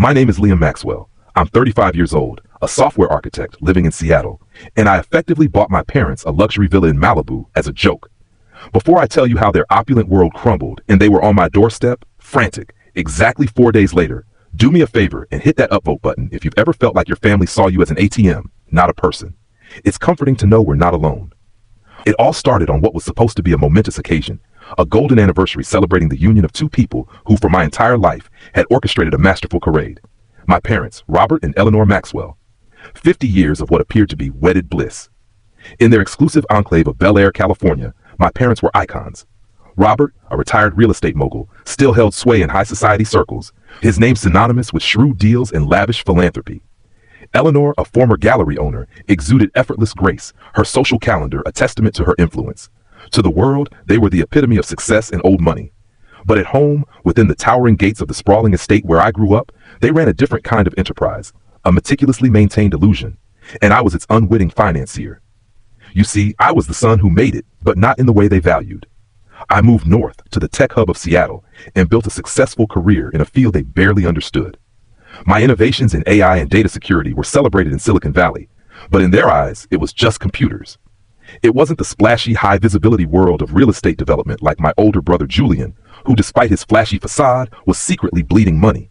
My name is Liam Maxwell. I'm 35 years old, a software architect living in Seattle, and I effectively bought my parents a luxury villa in Malibu as a joke. Before I tell you how their opulent world crumbled and they were on my doorstep, frantic, exactly 4 days later, do me a favor and hit that upvote button if you've ever felt like your family saw you as an ATM, not a person. It's comforting to know we're not alone. It all started on what was supposed to be a momentous occasion, a golden anniversary celebrating the union of two people who for my entire life had orchestrated a masterful charade. My parents, Robert and Eleanor Maxwell. 50 years of what appeared to be wedded bliss. In their exclusive enclave of Bel Air, California, my parents were icons. Robert, a retired real estate mogul, still held sway in high society circles, his name synonymous with shrewd deals and lavish philanthropy. Eleanor, a former gallery owner, exuded effortless grace, her social calendar a testament to her influence. To the world, they were the epitome of success and old money. But at home, within the towering gates of the sprawling estate where I grew up, they ran a different kind of enterprise, a meticulously maintained illusion, and I was its unwitting financier. You see, I was the son who made it, but not in the way they valued. I moved north to the tech hub of Seattle and built a successful career in a field they barely understood. My innovations in AI and data security were celebrated in Silicon Valley, but in their eyes, it was just computers. It wasn't the splashy, high-visibility world of real estate development like my older brother Julian, who despite his flashy facade was secretly bleeding money.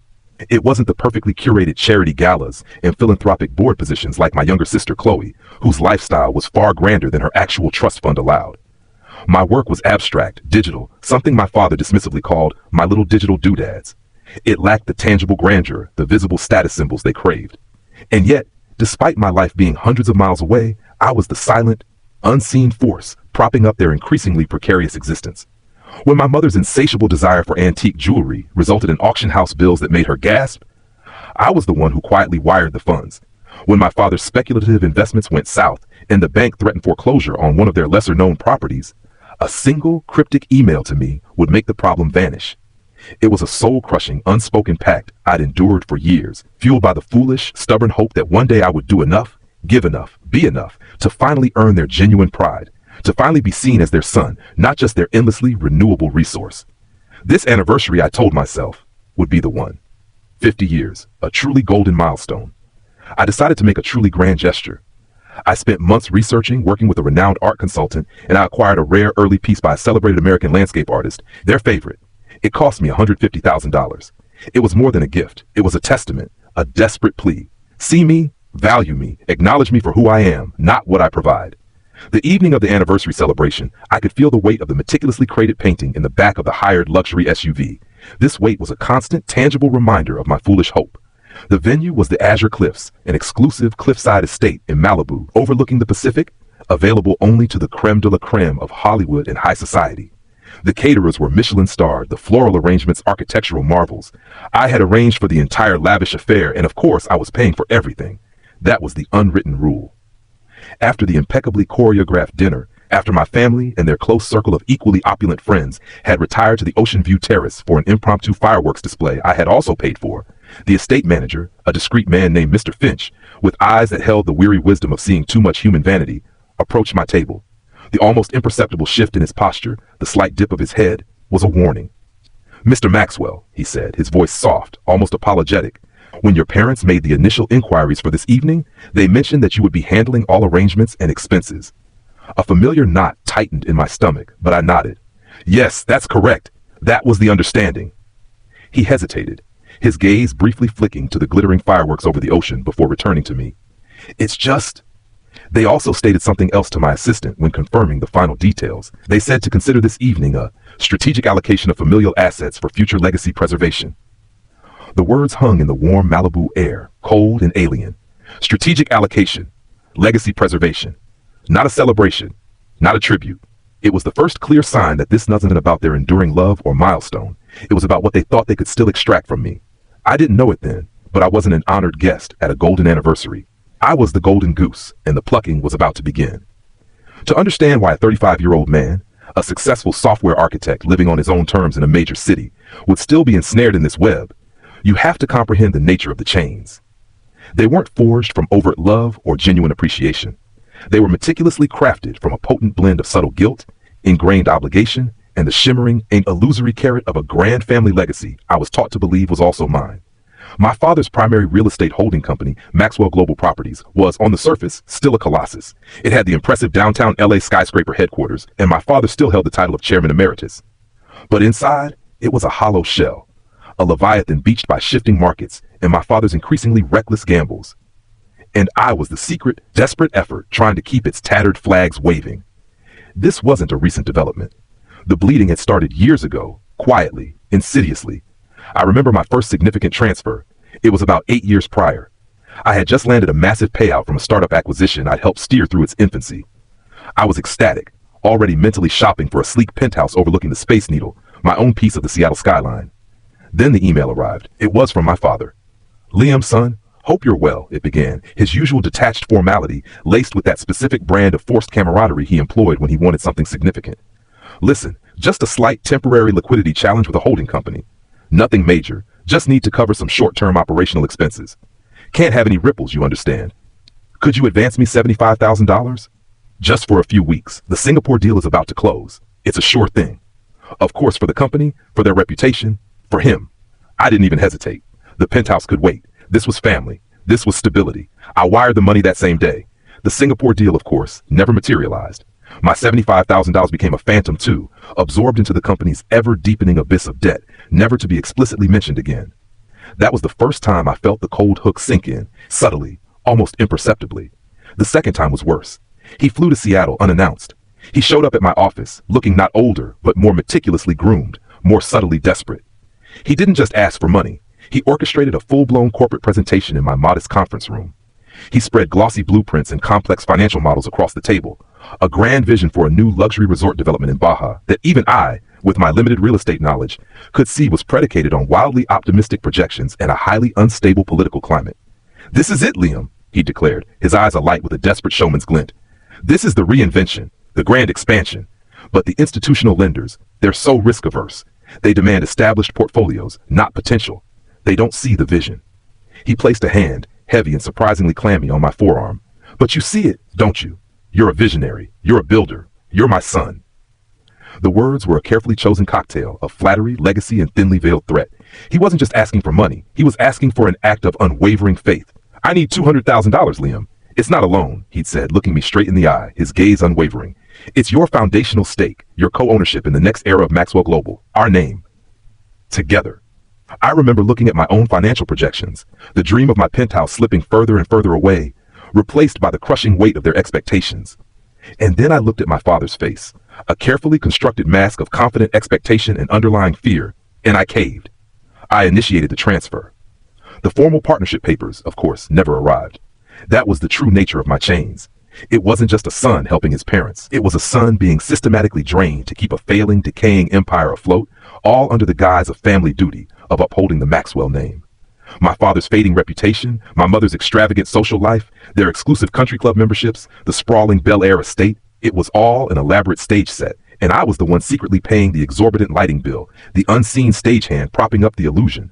It wasn't the perfectly curated charity galas and philanthropic board positions like my younger sister Chloe, whose lifestyle was far grander than her actual trust fund allowed. My work was abstract, digital, something my father dismissively called my little digital doodads. It lacked the tangible grandeur, the visible status symbols they craved. And yet, despite my life being hundreds of miles away, I was the silent, unseen force propping up their increasingly precarious existence. When my mother's insatiable desire for antique jewelry resulted in auction house bills that made her gasp, I was the one who quietly wired the funds. When my father's speculative investments went south and the bank threatened foreclosure on one of their lesser-known properties, a single cryptic email to me would make the problem vanish. It was a soul-crushing, unspoken pact I'd endured for years, fueled by the foolish, stubborn hope that one day I would do enough, give enough, be enough to finally earn their genuine pride, to finally be seen as their son, not just their endlessly renewable resource. This anniversary, I told myself, would be the one. 50 years, a truly golden milestone. I decided to make a truly grand gesture. I spent months researching, working with a renowned art consultant, and I acquired a rare early piece by a celebrated American landscape artist, their favorite. It cost me $150,000. It was more than a gift. It was a testament, a desperate plea. See me, value me, acknowledge me for who I am, not what I provide. The evening of the anniversary celebration, I could feel the weight of the meticulously crated painting in the back of the hired luxury SUV. This weight was a constant, tangible reminder of my foolish hope. The venue was the Azure Cliffs, an exclusive cliffside estate in Malibu overlooking the Pacific, available only to the creme de la creme of Hollywood and high society. The caterers were Michelin-starred, the floral arrangements architectural marvels. I had arranged for the entire lavish affair, and of course I was paying for everything. That was the unwritten rule. After the impeccably choreographed dinner, after my family and their close circle of equally opulent friends had retired to the Ocean View Terrace for an impromptu fireworks display I had also paid for, the estate manager, a discreet man named Mr. Finch, with eyes that held the weary wisdom of seeing too much human vanity, approached my table. The almost imperceptible shift in his posture, the slight dip of his head, was a warning. "Mr. Maxwell," he said, his voice soft, almost apologetic, "when your parents made the initial inquiries for this evening, they mentioned that you would be handling all arrangements and expenses." A familiar knot tightened in my stomach, but I nodded. "Yes, that's correct. That was the understanding." He hesitated, his gaze briefly flicking to the glittering fireworks over the ocean before returning to me. "It's just..." They also stated something else to my assistant when confirming the final details. They said to consider this evening a strategic allocation of familial assets for future legacy preservation. The words hung in the warm Malibu air, cold and alien. Strategic allocation, legacy preservation. Not a celebration, not a tribute. It was the first clear sign that this wasn't about their enduring love or milestone. It was about what they thought they could still extract from me. I didn't know it then, but I wasn't an honored guest at a golden anniversary. I was the golden goose, and the plucking was about to begin. To understand why a 35-year-old man, a successful software architect living on his own terms in a major city, would still be ensnared in this web, you have to comprehend the nature of the chains. They weren't forged from overt love or genuine appreciation. They were meticulously crafted from a potent blend of subtle guilt, ingrained obligation, and the shimmering and illusory carrot of a grand family legacy I was taught to believe was also mine. My father's primary real estate holding company, Maxwell Global Properties, was, on the surface, still a colossus. It had the impressive downtown LA skyscraper headquarters, and my father still held the title of chairman emeritus. But inside, it was a hollow shell, a leviathan beached by shifting markets and my father's increasingly reckless gambles. And I was the secret, desperate effort trying to keep its tattered flags waving. This wasn't a recent development. The bleeding had started years ago, quietly, insidiously. I remember my first significant transfer. It was about 8 years prior. I had just landed a massive payout from a startup acquisition I'd helped steer through its infancy. I was ecstatic, already mentally shopping for a sleek penthouse overlooking the Space Needle, my own piece of the Seattle skyline. Then the email arrived. It was from my father. "Liam, son, hope you're well," it began, his usual detached formality laced with that specific brand of forced camaraderie he employed when he wanted something significant. "Listen, just a slight temporary liquidity challenge with a holding company. Nothing major, just need to cover some short-term operational expenses. Can't have any ripples, you understand. Could you advance me $75,000? Just for a few weeks. The Singapore deal is about to close. It's a sure thing. Of course, for the company, for their reputation, for him." I didn't even hesitate. The penthouse could wait. This was family. This was stability. I wired the money that same day. The Singapore deal, of course, never materialized. My $75,000 became a phantom too, absorbed into the company's ever-deepening abyss of debt, never to be explicitly mentioned again. That was the first time I felt the cold hook sink in, subtly, almost imperceptibly. The second time was worse. He flew to Seattle unannounced. He showed up at my office, looking not older, but more meticulously groomed, more subtly desperate. He didn't just ask for money. He orchestrated a full-blown corporate presentation in my modest conference room. He spread glossy blueprints and complex financial models across the table, a grand vision for a new luxury resort development in Baja that even I, with my limited real estate knowledge, could see was predicated on wildly optimistic projections and a highly unstable political climate. "This is it, Liam," he declared, his eyes alight with a desperate showman's glint. "This is the reinvention, the grand expansion. But the institutional lenders, they're so risk-averse. They demand established portfolios, not potential. They don't see the vision." He placed a hand, heavy and surprisingly clammy, on my forearm. "But you see it, don't you? You're a visionary. You're a builder. You're my son." The words were a carefully chosen cocktail of flattery, legacy, and thinly veiled threat. He wasn't just asking for money. He was asking for an act of unwavering faith. "I need $200,000, Liam. It's not a loan," he'd said, looking me straight in the eye, his gaze unwavering. "It's your foundational stake, your co-ownership in the next era of Maxwell Global, our name. Together." I remember looking at my own financial projections, the dream of my penthouse slipping further and further away, replaced by the crushing weight of their expectations. And then I looked at my father's face, a carefully constructed mask of confident expectation and underlying fear, and I caved. I initiated the transfer. The formal partnership papers, of course, never arrived. That was the true nature of my chains. It wasn't just a son helping his parents. It was a son being systematically drained to keep a failing, decaying empire afloat, all under the guise of family duty, of upholding the Maxwell name. My father's fading reputation, my mother's extravagant social life, their exclusive country club memberships, the sprawling Bel Air estate, it was all an elaborate stage set, and I was the one secretly paying the exorbitant lighting bill, the unseen stagehand propping up the illusion.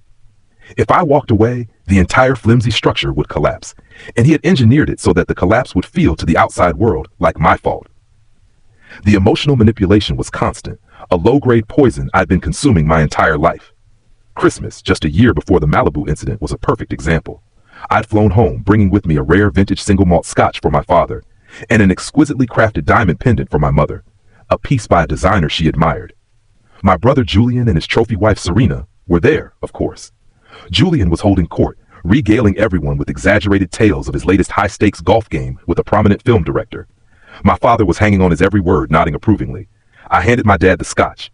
If I walked away, the entire flimsy structure would collapse, and he had engineered it so that the collapse would feel to the outside world like my fault. The emotional manipulation was constant, a low-grade poison I'd been consuming my entire life. Christmas, just a year before the Malibu incident, was a perfect example. I'd flown home, bringing with me a rare vintage single malt scotch for my father, and an exquisitely crafted diamond pendant for my mother, a piece by a designer she admired. My brother Julian and his trophy wife Serena were there, of course. Julian was holding court, regaling everyone with exaggerated tales of his latest high-stakes golf game with a prominent film director. My father was hanging on his every word, nodding approvingly. I handed my dad the scotch.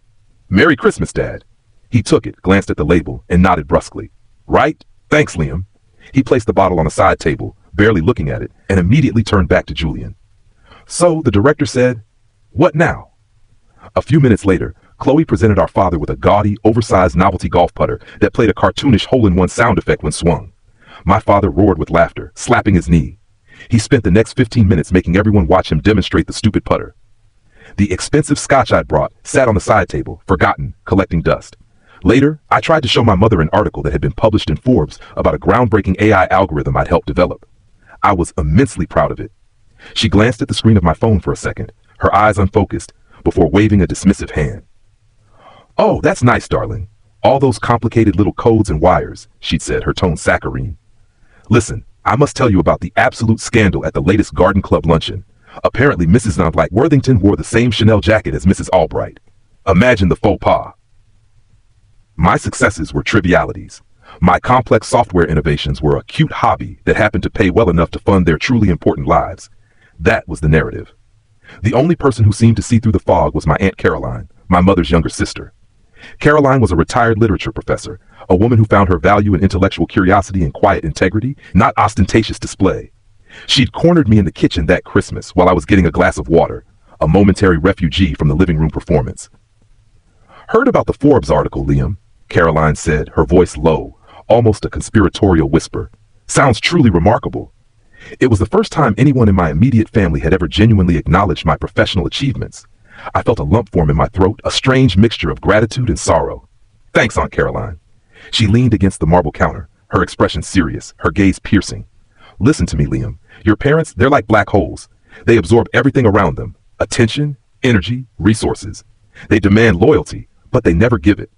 "Merry Christmas, Dad." He took it, glanced at the label, and nodded brusquely. "Right? Thanks, Liam." He placed the bottle on a side table, barely looking at it, and immediately turned back to Julian. "So," the director said, "what now?" A few minutes later, Chloe presented our father with a gaudy, oversized novelty golf putter that played a cartoonish hole-in-one sound effect when swung. My father roared with laughter, slapping his knee. He spent the next 15 minutes making everyone watch him demonstrate the stupid putter. The expensive scotch I'd brought sat on the side table, forgotten, collecting dust. Later, I tried to show my mother an article that had been published in Forbes about a groundbreaking AI algorithm I'd helped develop. I was immensely proud of it. She glanced at the screen of my phone for a second, her eyes unfocused, before waving a dismissive hand. "Oh, that's nice, darling. All those complicated little codes and wires, she'd said, her tone saccharine. Listen, I must tell you about the absolute scandal at the latest garden club luncheon. Apparently Mrs. Nonblack Worthington wore the same Chanel jacket as Mrs. Albright. Imagine the faux pas. My successes were trivialities. My complex software innovations were a cute hobby that happened to pay well enough to fund their truly important lives. That was the narrative. The only person who seemed to see through the fog was my Aunt Caroline, my mother's younger sister. Caroline was a retired literature professor, a woman who found her value in intellectual curiosity and quiet integrity, not ostentatious display. She'd cornered me in the kitchen that Christmas while I was getting a glass of water, a momentary refugee from the living room performance. Heard about the Forbes article, Liam? Caroline said, her voice low, almost a conspiratorial whisper. Sounds truly remarkable. It was the first time anyone in my immediate family had ever genuinely acknowledged my professional achievements. I felt a lump form in my throat, a strange mixture of gratitude and sorrow. Thanks, Aunt Caroline. She leaned against the marble counter, her expression serious, her gaze piercing. Listen to me, Liam. Your parents, they're like black holes. They absorb everything around them. Attention, energy, resources. They demand loyalty, but they never give it.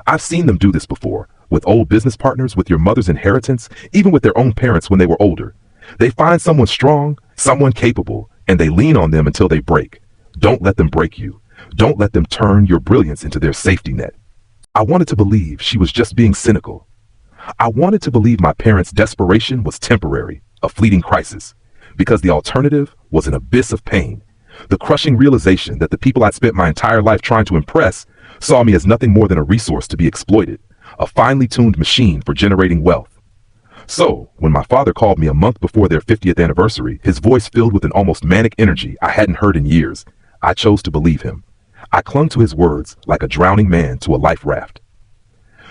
I've seen them do this before, with old business partners, with your mother's inheritance, even with their own parents when they were older. They find someone strong, someone capable, and they lean on them until they break. Don't let them break you. Don't let them turn your brilliance into their safety net. I wanted to believe she was just being cynical. I wanted to believe my parents' desperation was temporary, a fleeting crisis, because the alternative was an abyss of pain. The crushing realization that the people I'd spent my entire life trying to impress saw me as nothing more than a resource to be exploited, a finely tuned machine for generating wealth. So, when my father called me a month before their 50th anniversary, his voice filled with an almost manic energy I hadn't heard in years, I chose to believe him. I clung to his words like a drowning man to a life raft.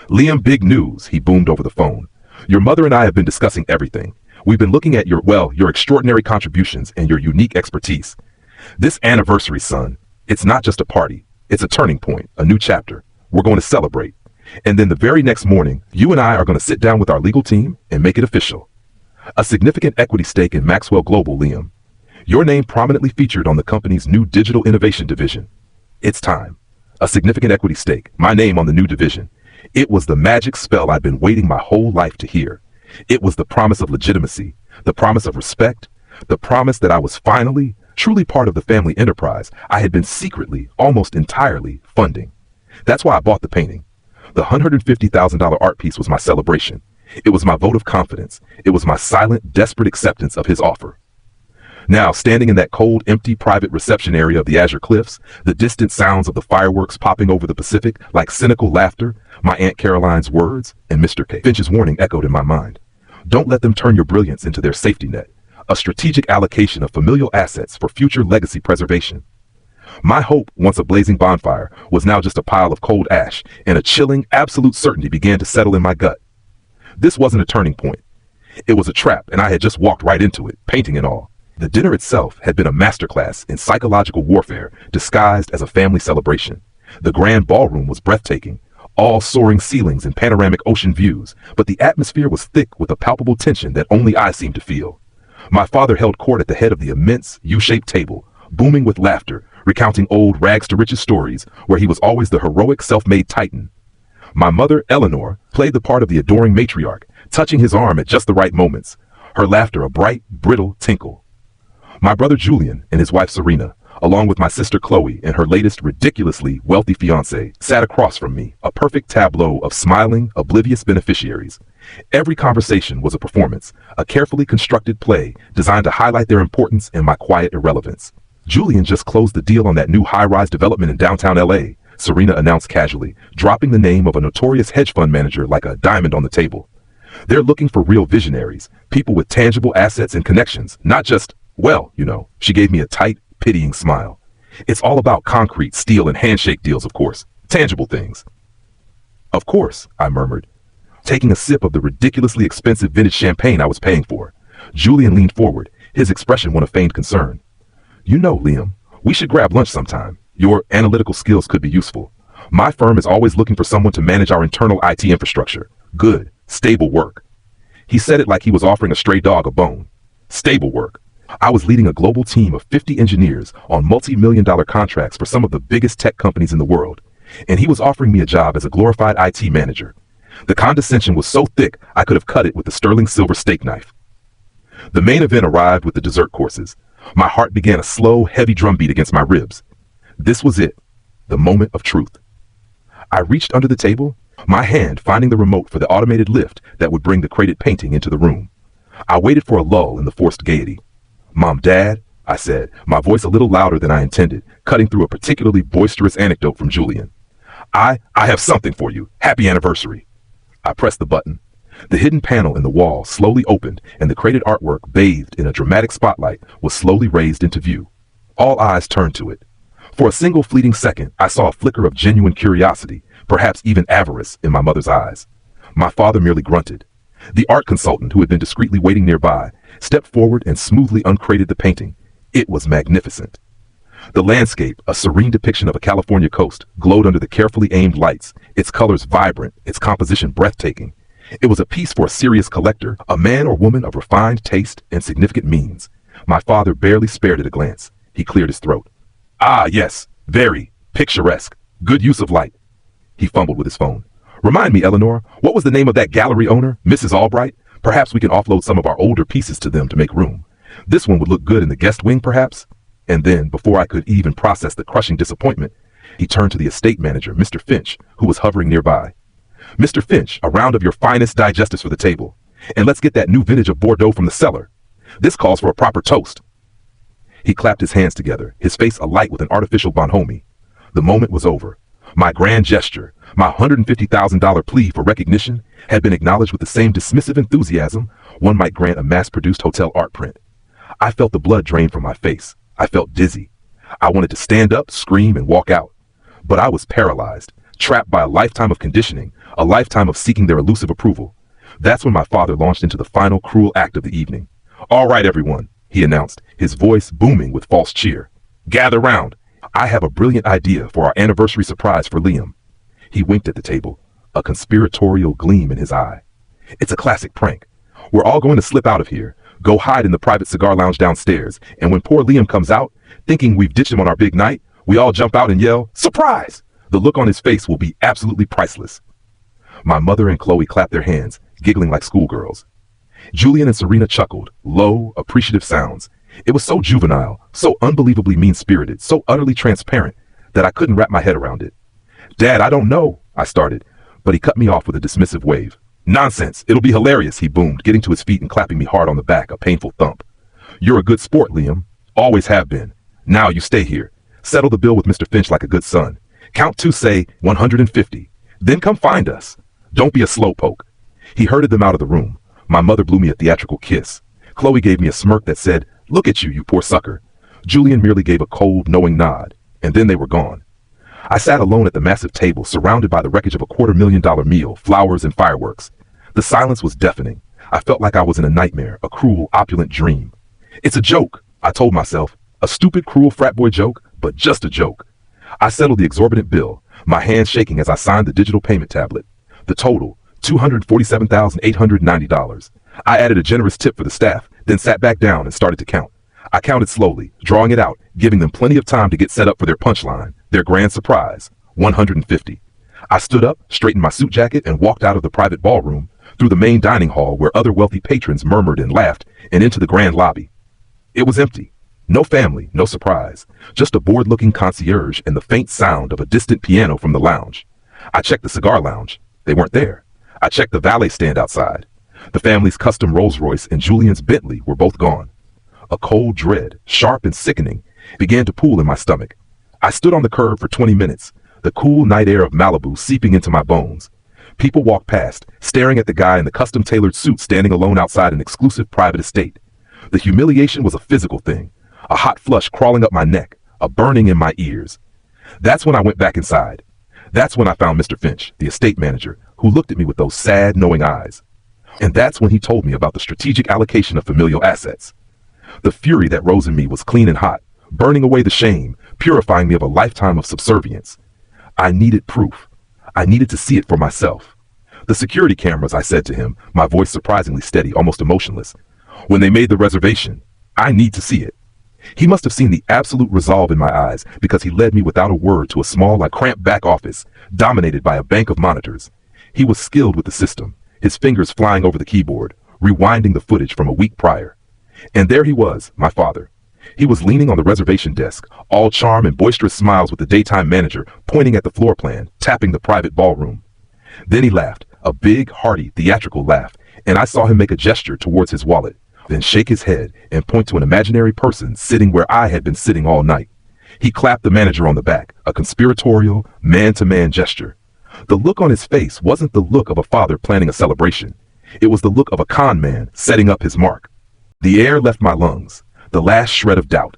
Liam, big news, he boomed over the phone. Your mother and I have been discussing everything. We've been looking at your extraordinary contributions and your unique expertise. This anniversary, son, it's not just a party. It's a turning point, a new chapter. We're going to celebrate. And then the very next morning, you and I are going to sit down with our legal team and make it official. A significant equity stake in Maxwell Global, Liam. Your name prominently featured on the company's new digital innovation division. It's time. A significant equity stake, my name on the new division. It was the magic spell I'd been waiting my whole life to hear. It was the promise of legitimacy, the promise of respect, the promise that I was finally, truly part of the family enterprise I had been secretly, almost entirely, funding. That's why I bought the painting. The $150,000 art piece was my celebration. It was my vote of confidence. It was my silent, desperate acceptance of his offer. Now, standing in that cold, empty, private reception area of the Azure Cliffs, the distant sounds of the fireworks popping over the Pacific like cynical laughter, my Aunt Caroline's words, and Mr. K. Finch's warning echoed in my mind. Don't let them turn your brilliance into their safety net, a strategic allocation of familial assets for future legacy preservation. My hope, once a blazing bonfire, was now just a pile of cold ash, and a chilling, absolute certainty began to settle in my gut. This wasn't a turning point. It was a trap, and I had just walked right into it, painting and all. The dinner itself had been a masterclass in psychological warfare disguised as a family celebration. The grand ballroom was breathtaking, all soaring ceilings and panoramic ocean views, but the atmosphere was thick with a palpable tension that only I seemed to feel. My father held court at the head of the immense U-shaped table, booming with laughter, recounting old rags-to-riches stories where he was always the heroic self-made titan. My mother, Eleanor, played the part of the adoring matriarch, touching his arm at just the right moments, her laughter a bright, brittle tinkle. My brother Julian and his wife Serena, along with my sister Chloe and her latest ridiculously wealthy fiancé, sat across from me, a perfect tableau of smiling, oblivious beneficiaries. Every conversation was a performance, a carefully constructed play designed to highlight their importance and my quiet irrelevance. Julian just closed the deal on that new high-rise development in downtown LA, Serena announced casually, dropping the name of a notorious hedge fund manager like a diamond on the table. They're looking for real visionaries, people with tangible assets and connections, not just, well, you know, she gave me a tight, pitying smile. It's all about concrete, steel, and handshake deals, of course. Tangible things. Of course, I murmured, taking a sip of the ridiculously expensive vintage champagne I was paying for. Julian leaned forward, his expression one of feigned concern. You know, Liam, we should grab lunch sometime. Your analytical skills could be useful. My firm is always looking for someone to manage our internal IT infrastructure. Good, stable work. He said it like he was offering a stray dog a bone. Stable work. I was leading a global team of 50 engineers on multi-million-dollar contracts for some of the biggest tech companies in the world. and he was offering me a job as a glorified IT manager. The condescension was so thick I could have cut it with the sterling silver steak knife. The main event arrived with the dessert courses. My heart began a slow, heavy drumbeat against my ribs. This was it, the moment of truth. I reached under the table, my hand finding the remote for the automated lift that would bring the crated painting into the room. I waited for a lull in the forced gaiety. "Mom, Dad," I said, my voice a little louder than I intended, cutting through a particularly boisterous anecdote from Julian. I have something for you. Happy anniversary." I pressed the button. The hidden panel in the wall slowly opened, and the crated artwork, bathed in a dramatic spotlight, was slowly raised into view. All eyes turned to it. For a single fleeting second, I saw a flicker of genuine curiosity, perhaps even avarice, in my mother's eyes. My father merely grunted. The art consultant, who had been discreetly waiting nearby, stepped forward and smoothly uncrated the painting. It was magnificent. The landscape, a serene depiction of a California coast, glowed under the carefully aimed lights, its colors vibrant, its composition breathtaking. It was a piece for a serious collector, a man or woman of refined taste and significant means. My father barely spared it a glance. He cleared his throat. "Ah, yes, very picturesque. Good use of light." He fumbled with his phone. "Remind me, Eleanor, what was the name of that gallery owner, Mrs. Albright? Perhaps we can offload some of our older pieces to them to make room. This one would look good in the guest wing, perhaps?" And then, before I could even process the crushing disappointment, he turned to the estate manager, Mr. Finch, who was hovering nearby. "Mr. Finch, a round of your finest digestives for the table. And let's get that new vintage of Bordeaux from the cellar. This calls for a proper toast." He clapped his hands together, his face alight with an artificial bonhomie. The moment was over. My grand gesture, my $150,000 plea for recognition, had been acknowledged with the same dismissive enthusiasm one might grant a mass-produced hotel art print. I felt the blood drain from my face. I felt dizzy. I wanted to stand up, scream, and walk out. But I was paralyzed, trapped by a lifetime of conditioning, a lifetime of seeking their elusive approval. That's when my father launched into the final cruel act of the evening. "All right, everyone," he announced, his voice booming with false cheer. "Gather round. I have a brilliant idea for our anniversary surprise for Liam." He winked at the table, a conspiratorial gleam in his eye. "It's a classic prank. We're all going to slip out of here, go hide in the private cigar lounge downstairs, and when poor Liam comes out, thinking we've ditched him on our big night, we all jump out and yell, 'Surprise!' The look on his face will be absolutely priceless." My mother and Chloe clapped their hands, giggling like schoolgirls. Julian and Serena chuckled, low, appreciative sounds. It was so juvenile, so unbelievably mean-spirited, so utterly transparent, that I couldn't wrap my head around it. "Dad, I don't know," I started, but he cut me off with a dismissive wave. "Nonsense, it'll be hilarious," he boomed, getting to his feet and clapping me hard on the back, a painful thump. "You're a good sport, Liam. Always have been. Now you stay here. Settle the bill with Mr. Finch like a good son. Count to, say, 150. Then come find us. Don't be a slowpoke." He herded them out of the room. My mother blew me a theatrical kiss. Chloe gave me a smirk that said, "Look at you, you poor sucker." Julian merely gave a cold, knowing nod, and then they were gone. I sat alone at the massive table, surrounded by the wreckage of a $250,000 meal, flowers and fireworks. The silence was deafening. I felt like I was in a nightmare, a cruel, opulent dream. "It's a joke," I told myself. A stupid, cruel frat boy joke, but just a joke. I settled the exorbitant bill, my hands shaking as I signed the digital payment tablet. The total, $247,890. I added a generous tip for the staff, then sat back down and started to count. I counted slowly, drawing it out, giving them plenty of time to get set up for their punchline, their grand surprise, 150. I stood up, straightened my suit jacket, and walked out of the private ballroom, through the main dining hall where other wealthy patrons murmured and laughed, and into the grand lobby. It was empty. No family, no surprise, just a bored-looking concierge and the faint sound of a distant piano from the lounge. I checked the cigar lounge. They weren't there. I checked the valet stand outside. The family's custom Rolls-Royce and Julian's Bentley were both gone. A cold dread, sharp and sickening, began to pool in my stomach. I stood on the curb for 20 minutes, the cool night air of Malibu seeping into my bones. People walked past, staring at the guy in the custom-tailored suit standing alone outside an exclusive private estate. The humiliation was a physical thing, a hot flush crawling up my neck, a burning in my ears. That's when I went back inside. That's when I found Mr. Finch, the estate manager, who looked at me with those sad, knowing eyes. And that's when he told me about the strategic allocation of familial assets. The fury that rose in me was clean and hot, burning away the shame, purifying me of a lifetime of subservience. I needed proof. I needed to see it for myself. "The security cameras," I said to him, my voice surprisingly steady, almost emotionless. "When they made the reservation, I need to see it." He must have seen the absolute resolve in my eyes because he led me without a word to a small, cramped back office dominated by a bank of monitors. He was skilled with the system, his fingers flying over the keyboard, rewinding the footage from a week prior. And there he was, my father. He was leaning on the reservation desk, all charm and boisterous smiles with the daytime manager pointing at the floor plan, tapping the private ballroom. Then he laughed, a big, hearty, theatrical laugh, and I saw him make a gesture towards his wallet, then shake his head and point to an imaginary person sitting where I had been sitting all night. He clapped the manager on the back, a conspiratorial, man-to-man gesture. The look on his face wasn't the look of a father planning a celebration. It was the look of a con man setting up his mark. The air left my lungs, the last shred of doubt,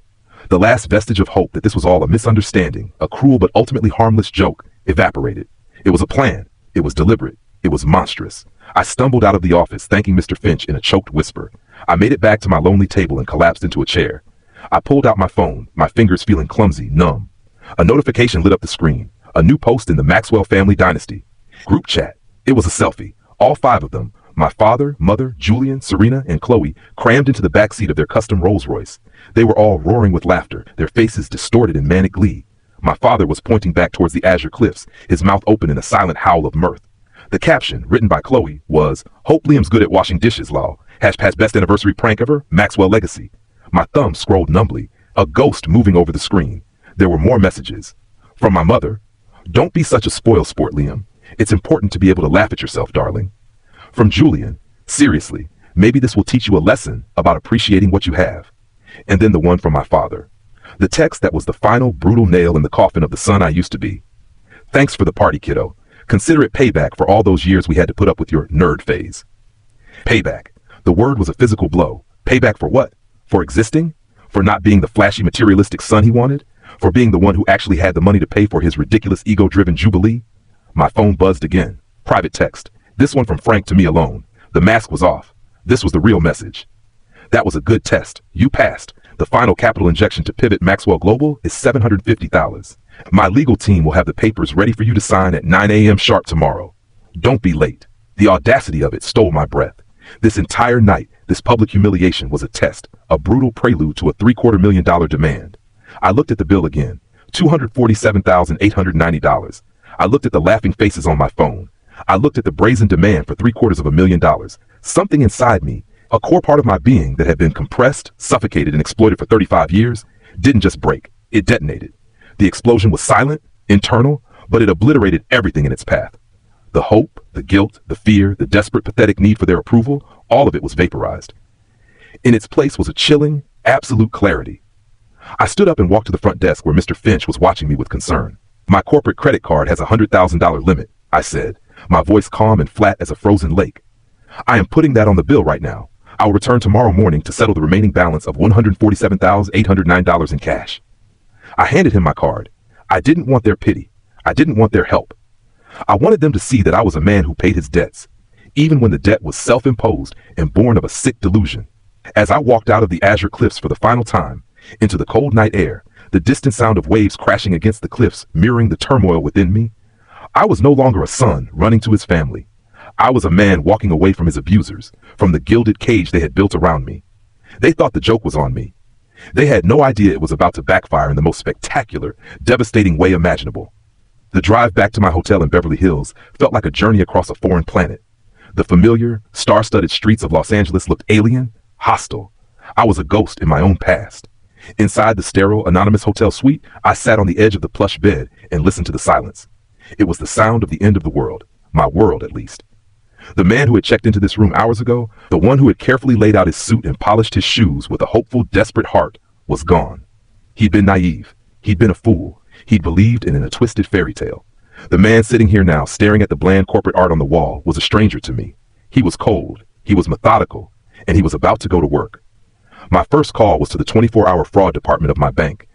the last vestige of hope that this was all a misunderstanding, a cruel but ultimately harmless joke, evaporated. It was a plan. It was deliberate. It was monstrous. I stumbled out of the office, thanking Mr. Finch in a choked whisper. I made it back to my lonely table and collapsed into a chair. I pulled out my phone, my fingers feeling clumsy, numb. A notification lit up the screen. A new post in the Maxwell family dynasty. Group chat. It was a selfie. All 5 of them, my father, mother, Julian, Serena, and Chloe, crammed into the backseat of their custom Rolls Royce. They were all roaring with laughter, their faces distorted in manic glee. My father was pointing back towards the azure cliffs, his mouth open in a silent howl of mirth. The caption, written by Chloe, was, "Hope Liam's good at washing dishes, lol. # best anniversary prank ever, Maxwell legacy." My thumb scrolled numbly, a ghost moving over the screen. There were more messages. From my mother, "Don't be such a spoil sport, Liam. It's important to be able to laugh at yourself, darling." From Julian, "Seriously, maybe this will teach you a lesson about appreciating what you have." And then the one from my father. The text that was the final brutal nail in the coffin of the son I used to be. "Thanks for the party, kiddo. Consider it payback for all those years we had to put up with your nerd phase." Payback. The word was a physical blow. Payback for what? For existing? For not being the flashy materialistic son he wanted? For being the one who actually had the money to pay for his ridiculous ego-driven jubilee? My phone buzzed again. Private text. This one from Frank to me alone. The mask was off. This was the real message. "That was a good test. You passed. The final capital injection to pivot Maxwell Global is $750,000. My legal team will have the papers ready for you to sign at 9 a.m. sharp tomorrow. Don't be late." The audacity of it stole my breath. This entire night, this public humiliation was a test, a brutal prelude to a $750,000 demand. I looked at the bill again, $247,890. I looked at the laughing faces on my phone. I looked at the brazen demand for $750,000. Something inside me, a core part of my being that had been compressed, suffocated, and exploited for 35 years, didn't just break, it detonated. The explosion was silent, internal, but it obliterated everything in its path. The hope, the guilt, the fear, the desperate, pathetic need for their approval, all of it was vaporized. In its place was a chilling, absolute clarity. I stood up and walked to the front desk where Mr. Finch was watching me with concern. "My corporate credit card has a $100,000 limit," I said, my voice calm and flat as a frozen lake. "I am putting that on the bill right now. I will return tomorrow morning to settle the remaining balance of $147,809 in cash." I handed him my card. I didn't want their pity. I didn't want their help. I wanted them to see that I was a man who paid his debts, even when the debt was self-imposed and born of a sick delusion. As I walked out of the azure cliffs for the final time, into the cold night air, the distant sound of waves crashing against the cliffs mirroring the turmoil within me, I was no longer a son running to his family. I was a man walking away from his abusers, from the gilded cage they had built around me. They thought the joke was on me. They had no idea it was about to backfire in the most spectacular, devastating way imaginable. The drive back to my hotel in Beverly Hills felt like a journey across a foreign planet. The familiar, star-studded streets of Los Angeles looked alien, hostile. I was a ghost in my own past. Inside the sterile, anonymous hotel suite, I sat on the edge of the plush bed and listened to the silence. It was the sound of the end of the world, my world at least. The man who had checked into this room hours ago, the one who had carefully laid out his suit and polished his shoes with a hopeful, desperate heart, was gone. He'd been naive. He'd been a fool. He'd believed in a twisted fairy tale. The man sitting here now, staring at the bland corporate art on the wall, was a stranger to me. He was cold. He was methodical. And he was about to go to work. My first call was to the 24-hour fraud department of my bank.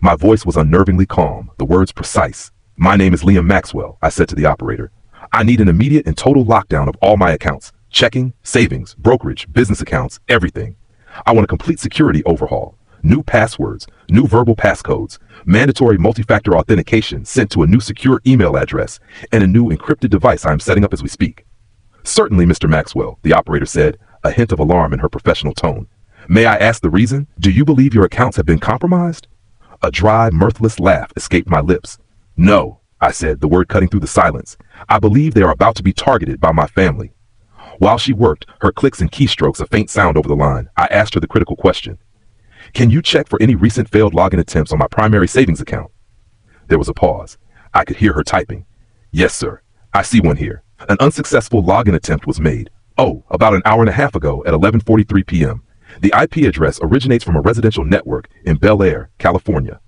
My voice was unnervingly calm, the words precise. "My name is Liam Maxwell," I said to the operator. "I need an immediate and total lockdown of all my accounts. Checking, savings, brokerage, business accounts, everything. I want a complete security overhaul. New passwords, new verbal passcodes, mandatory multi-factor authentication sent to a new secure email address, and a new encrypted device I am setting up as we speak." "Certainly, Mr. Maxwell," the operator said, a hint of alarm in her professional tone. May I ask the reason? Do you believe your accounts have been compromised? A dry, mirthless laugh escaped my lips. No, I said, the word cutting through the silence. I believe they are about to be targeted by my family. While she worked, her clicks and keystrokes a faint sound over the line, I asked her the critical question. Can you check for any recent failed login attempts on my primary savings account? There was a pause. I could hear her typing. Yes, sir. I see one here. An unsuccessful login attempt was made. Oh, about an hour and a half ago at 11:43 p.m. The IP address originates from a residential network in Bel Air, California.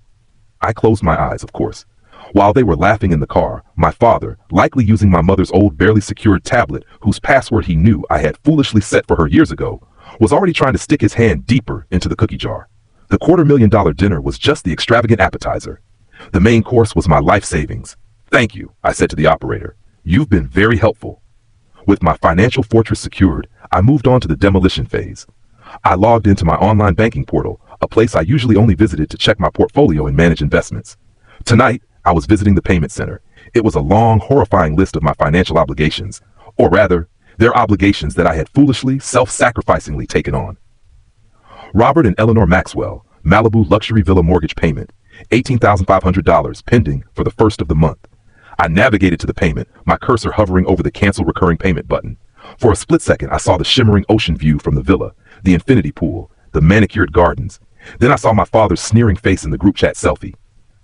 I closed my eyes, of course. While they were laughing in the car, my father, likely using my mother's old barely secured tablet, whose password he knew I had foolishly set for her years ago, was already trying to stick his hand deeper into the cookie jar. The $250,000 dinner was just the extravagant appetizer. The main course was my life savings. Thank you, I said to the operator. You've been very helpful. With my financial fortress secured, I moved on to the demolition phase. I logged into my online banking portal, a place I usually only visited to check my portfolio and manage investments. Tonight, I was visiting the payment center. It was a long, horrifying list of my financial obligations, or rather, their obligations that I had foolishly, self-sacrificingly taken on. Robert and Eleanor Maxwell, Malibu luxury villa mortgage payment, $18,500 pending for the first of the month. I navigated to the payment, my cursor hovering over the cancel recurring payment button. For a split second, I saw the shimmering ocean view from the villa, the infinity pool, the manicured gardens. Then I saw my father's sneering face in the group chat selfie.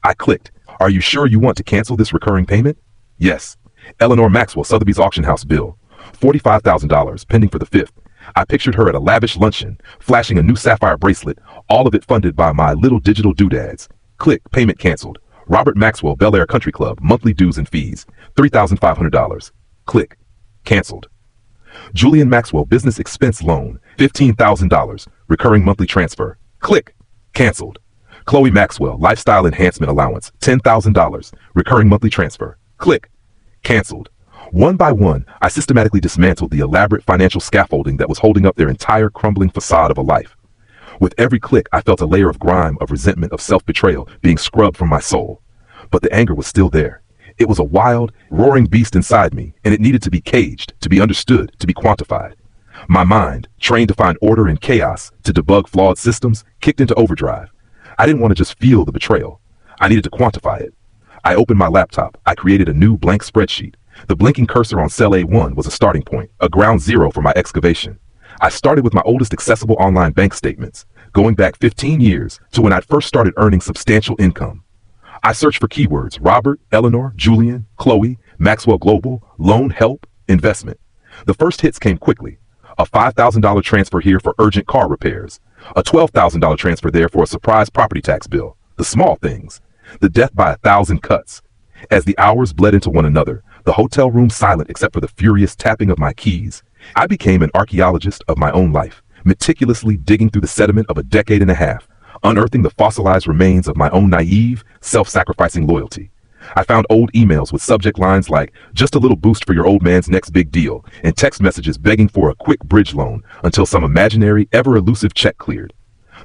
I clicked. Are you sure you want to cancel this recurring payment? Yes. Eleanor Maxwell, Sotheby's auction house bill. $45,000, pending for the 5th. I pictured her at a lavish luncheon, flashing a new sapphire bracelet, all of it funded by my little digital doodads. Click, payment canceled. Robert Maxwell, Bel Air Country Club, monthly dues and fees, $3,500. Click, canceled. Julian Maxwell, business expense loan, $15,000, recurring monthly transfer. Click, canceled. Chloe Maxwell, lifestyle enhancement allowance, $10,000, recurring monthly transfer. Click, canceled. One by one, I systematically dismantled the elaborate financial scaffolding that was holding up their entire crumbling facade of a life. With every click, I felt a layer of grime, of resentment, of self-betrayal being scrubbed from my soul. But the anger was still there. It was a wild, roaring beast inside me, and it needed to be caged, to be understood, to be quantified. My mind, trained to find order in chaos, to debug flawed systems, kicked into overdrive. I didn't want to just feel the betrayal. I needed to quantify it. I opened my laptop. I created a new blank spreadsheet. The blinking cursor on cell A1 was a starting point, a ground zero for my excavation. I started with my oldest accessible online bank statements, going back 15 years to when I'd first started earning substantial income. I searched for keywords: Robert, Eleanor, Julian, Chloe, Maxwell Global, loan, help, investment. The first hits came quickly. A $5,000 transfer here for urgent car repairs. A $12,000 transfer there for a surprise property tax bill. The small things. The death by 1,000 cuts. As the hours bled into one another, the hotel room silent except for the furious tapping of my keys, I became an archaeologist of my own life, meticulously digging through the sediment of a decade and a half, unearthing the fossilized remains of my own naive, self-sacrificing loyalty. I found old emails with subject lines like, just a little boost for your old man's next big deal, and text messages begging for a quick bridge loan until some imaginary, ever-elusive check cleared.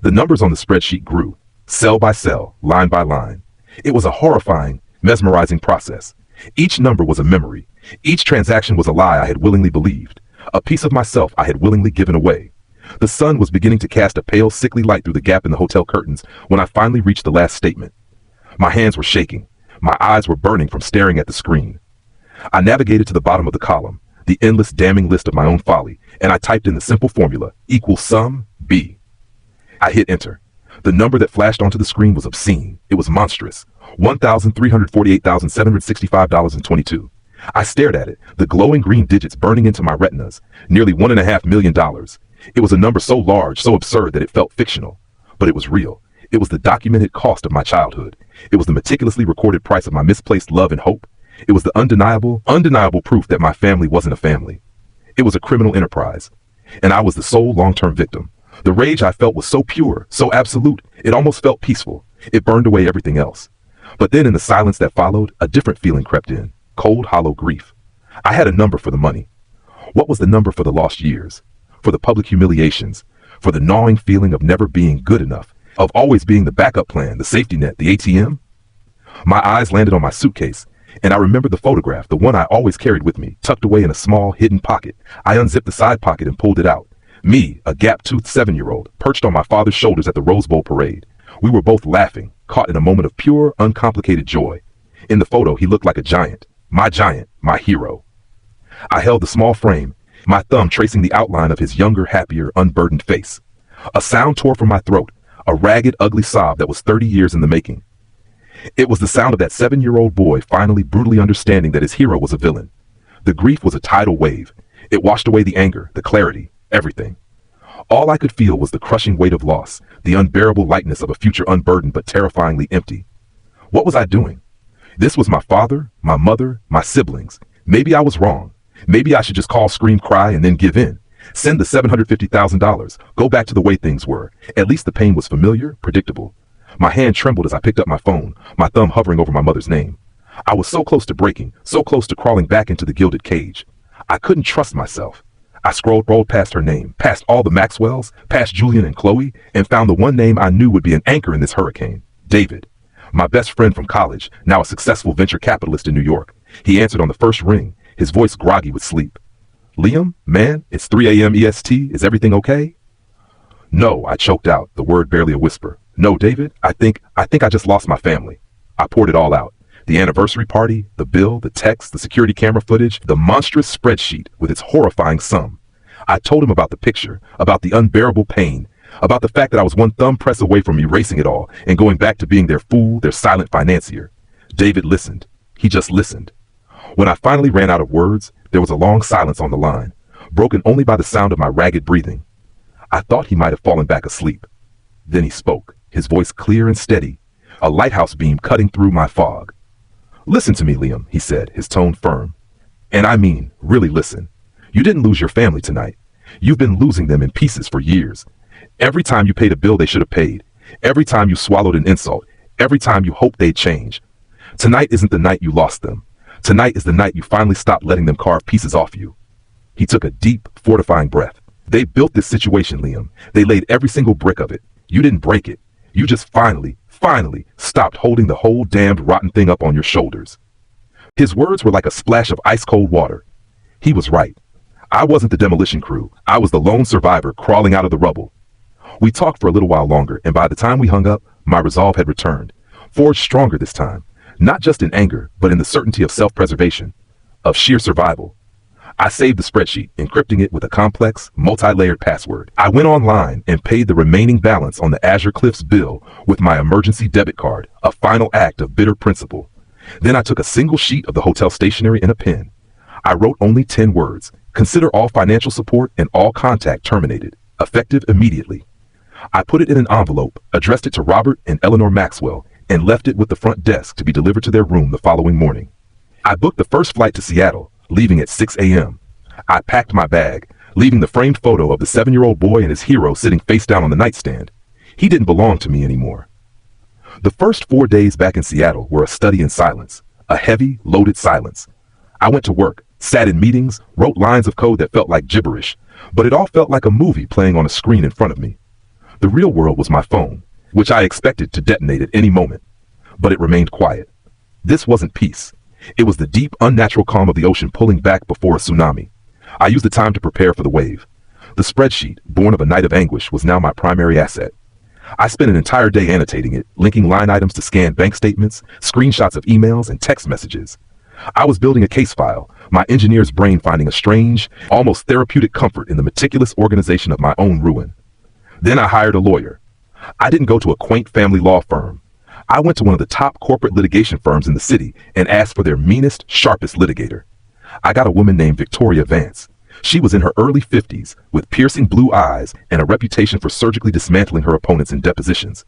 The numbers on the spreadsheet grew, cell by cell, line by line. It was a horrifying, mesmerizing process. Each number was a memory. Each transaction was a lie I had willingly believed, a piece of myself I had willingly given away. The sun was beginning to cast a pale, sickly light through the gap in the hotel curtains when I finally reached the last statement. My hands were shaking. My eyes were burning from staring at the screen. I navigated to the bottom of the column, the endless damning list of my own folly, and I typed in the simple formula, equals sum B. I hit enter. The number that flashed onto the screen was obscene. It was monstrous. $1,348,765.22. I stared at it, the glowing green digits burning into my retinas, nearly $1.5 million. It was a number so large, so absurd that it felt fictional. But it was real. It was the documented cost of my childhood. It was the meticulously recorded price of my misplaced love and hope. It was the undeniable proof that my family wasn't a family. It was a criminal enterprise. And I was the sole long-term victim. The rage I felt was so pure, so absolute, it almost felt peaceful. It burned away everything else. But then in the silence that followed, a different feeling crept in. Cold, hollow grief. I had a number for the money. What was the number for the lost years? For the public humiliations? For the gnawing feeling of never being good enough? Of always being the backup plan, the safety net, the ATM? My eyes landed on my suitcase, and I remembered the photograph, the one I always carried with me, tucked away in a small, hidden pocket. I unzipped the side pocket and pulled it out. Me, a gap-toothed 7-year-old, perched on my father's shoulders at the Rose Bowl parade. We were both laughing, caught in a moment of pure, uncomplicated joy. In the photo, he looked like a giant, my hero. I held the small frame, my thumb tracing the outline of his younger, happier, unburdened face. A sound tore from my throat, a ragged, ugly sob that was 30 years in the making. It was the sound of that 7-year-old boy finally brutally understanding that his hero was a villain. The grief was a tidal wave. It washed away the anger, the clarity, everything. All I could feel was the crushing weight of loss, the unbearable lightness of a future unburdened but terrifyingly empty. What was I doing? This was my father, my mother, my siblings. Maybe I was wrong. Maybe I should just call, scream, cry, and then give in. Send the $750,000. Go back to the way things were. At least the pain was familiar, predictable. My hand trembled as I picked up my phone, my thumb hovering over my mother's name. I was so close to breaking, so close to crawling back into the gilded cage. I couldn't trust myself. I rolled past her name, past all the Maxwells, past Julian and Chloe, and found the one name I knew would be an anchor in this hurricane. David. My best friend from college, now a successful venture capitalist in New York. He answered on the first ring, his voice groggy with sleep. Liam, man, it's 3 a.m. EST. Is everything okay? No, I choked out, the word barely a whisper. No, David, I think I just lost my family. I poured it all out. The anniversary party, the bill, the text, the security camera footage, the monstrous spreadsheet with its horrifying sum. I told him about the picture, about the unbearable pain, about the fact that I was one thumb press away from erasing it all and going back to being their fool, their silent financier. David listened. He just listened. When I finally ran out of words, there was a long silence on the line, broken only by the sound of my ragged breathing. I thought he might have fallen back asleep. Then he spoke, his voice clear and steady, a lighthouse beam cutting through my fog. Listen to me, Liam, he said, his tone firm. And I mean, really listen. You didn't lose your family tonight. You've been losing them in pieces for years. Every time you paid a bill they should have paid. Every time you swallowed an insult. Every time you hoped they'd change. Tonight isn't the night you lost them. Tonight is the night you finally stopped letting them carve pieces off you. He took a deep, fortifying breath. They built this situation, Liam. They laid every single brick of it. You didn't break it. You just finally stopped holding the whole damned rotten thing up on your shoulders. His words were like a splash of ice-cold water. He was right. I wasn't the demolition crew. I was the lone survivor crawling out of the rubble. We talked for a little while longer, and by the time we hung up, my resolve had returned, forged stronger this time, not just in anger, but in the certainty of self-preservation, of sheer survival. I saved the spreadsheet, encrypting it with a complex, multi-layered password. I went online and paid the remaining balance on the Azure Cliffs bill with my emergency debit card, a final act of bitter principle. Then I took a single sheet of the hotel stationery and a pen. I wrote only 10 words. Consider all financial support and all contact terminated, effective immediately. I put it in an envelope, addressed it to Robert and Eleanor Maxwell, and left it with the front desk to be delivered to their room the following morning. I booked the first flight to Seattle, leaving at 6 a.m. I packed my bag, leaving the framed photo of the 7-year-old boy and his hero sitting face down on the nightstand. He didn't belong to me anymore. The first 4 days back in Seattle were a study in silence, a heavy, loaded silence. I went to work, sat in meetings, wrote lines of code that felt like gibberish, but it all felt like a movie playing on a screen in front of me. The real world was my phone, which I expected to detonate at any moment, but it remained quiet. This wasn't peace. It was the deep, unnatural calm of the ocean pulling back before a tsunami. I used the time to prepare for the wave. The spreadsheet, born of a night of anguish, was now my primary asset. I spent an entire day annotating it, linking line items to scanned bank statements, screenshots of emails, and text messages. I was building a case file, my engineer's brain finding a strange, almost therapeutic comfort in the meticulous organization of my own ruin. Then I hired a lawyer. I didn't go to a quaint family law firm. I went to one of the top corporate litigation firms in the city and asked for their meanest, sharpest litigator. I got a woman named Victoria Vance. She was in her early 50s, with piercing blue eyes and a reputation for surgically dismantling her opponents in depositions.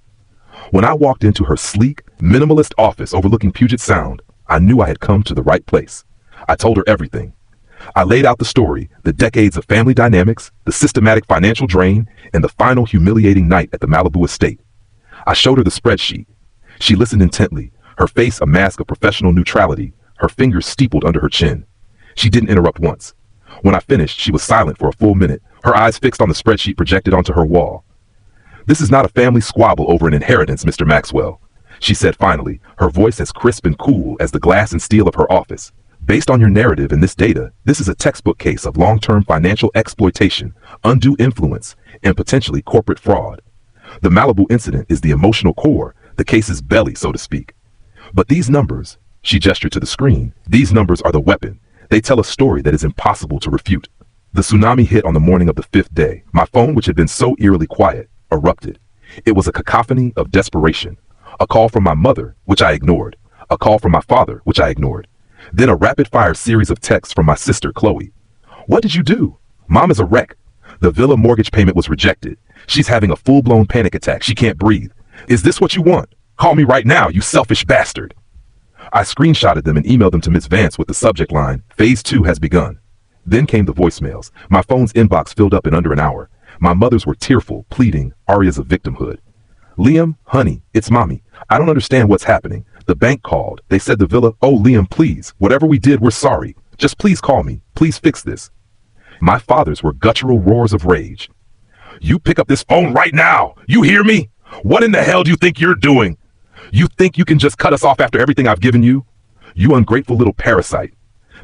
When I walked into her sleek, minimalist office overlooking Puget Sound, I knew I had come to the right place. I told her everything. I laid out the story, the decades of family dynamics, the systematic financial drain, and the final humiliating night at the Malibu estate. I showed her the spreadsheet. She listened intently, her face a mask of professional neutrality, her fingers steepled under her chin. She didn't interrupt once. When I finished, she was silent for a full minute, her eyes fixed on the spreadsheet projected onto her wall. "This is not a family squabble over an inheritance, Mr. Maxwell," she said finally, her voice as crisp and cool as the glass and steel of her office. Based on your narrative and this data, this is a textbook case of long-term financial exploitation, undue influence, and potentially corporate fraud. The Malibu incident is the emotional core, the case's belly, so to speak. But these numbers, she gestured to the screen, these numbers are the weapon. They tell a story that is impossible to refute. The tsunami hit on the morning of the 5th day. My phone, which had been so eerily quiet, erupted. It was a cacophony of desperation. A call from my mother, which I ignored. A call from my father, which I ignored. Then a rapid-fire series of texts from my sister, Chloe. What did you do? Mom is a wreck. The villa mortgage payment was rejected. She's having a full-blown panic attack. She can't breathe. Is this what you want? Call me right now, you selfish bastard. I screenshotted them and emailed them to Miss Vance with the subject line, Phase 2 has begun. Then came the voicemails. My phone's inbox filled up in under an hour. My mothers were tearful, pleading, arias of victimhood. Liam, honey, it's mommy. I don't understand what's happening. The bank called. They said the villa, oh, Liam, please. Whatever we did, we're sorry. Just please call me. Please fix this. My fathers were guttural roars of rage. You pick up this phone right now. You hear me? What in the hell do you think you're doing? You think you can just cut us off after everything I've given you? You ungrateful little parasite.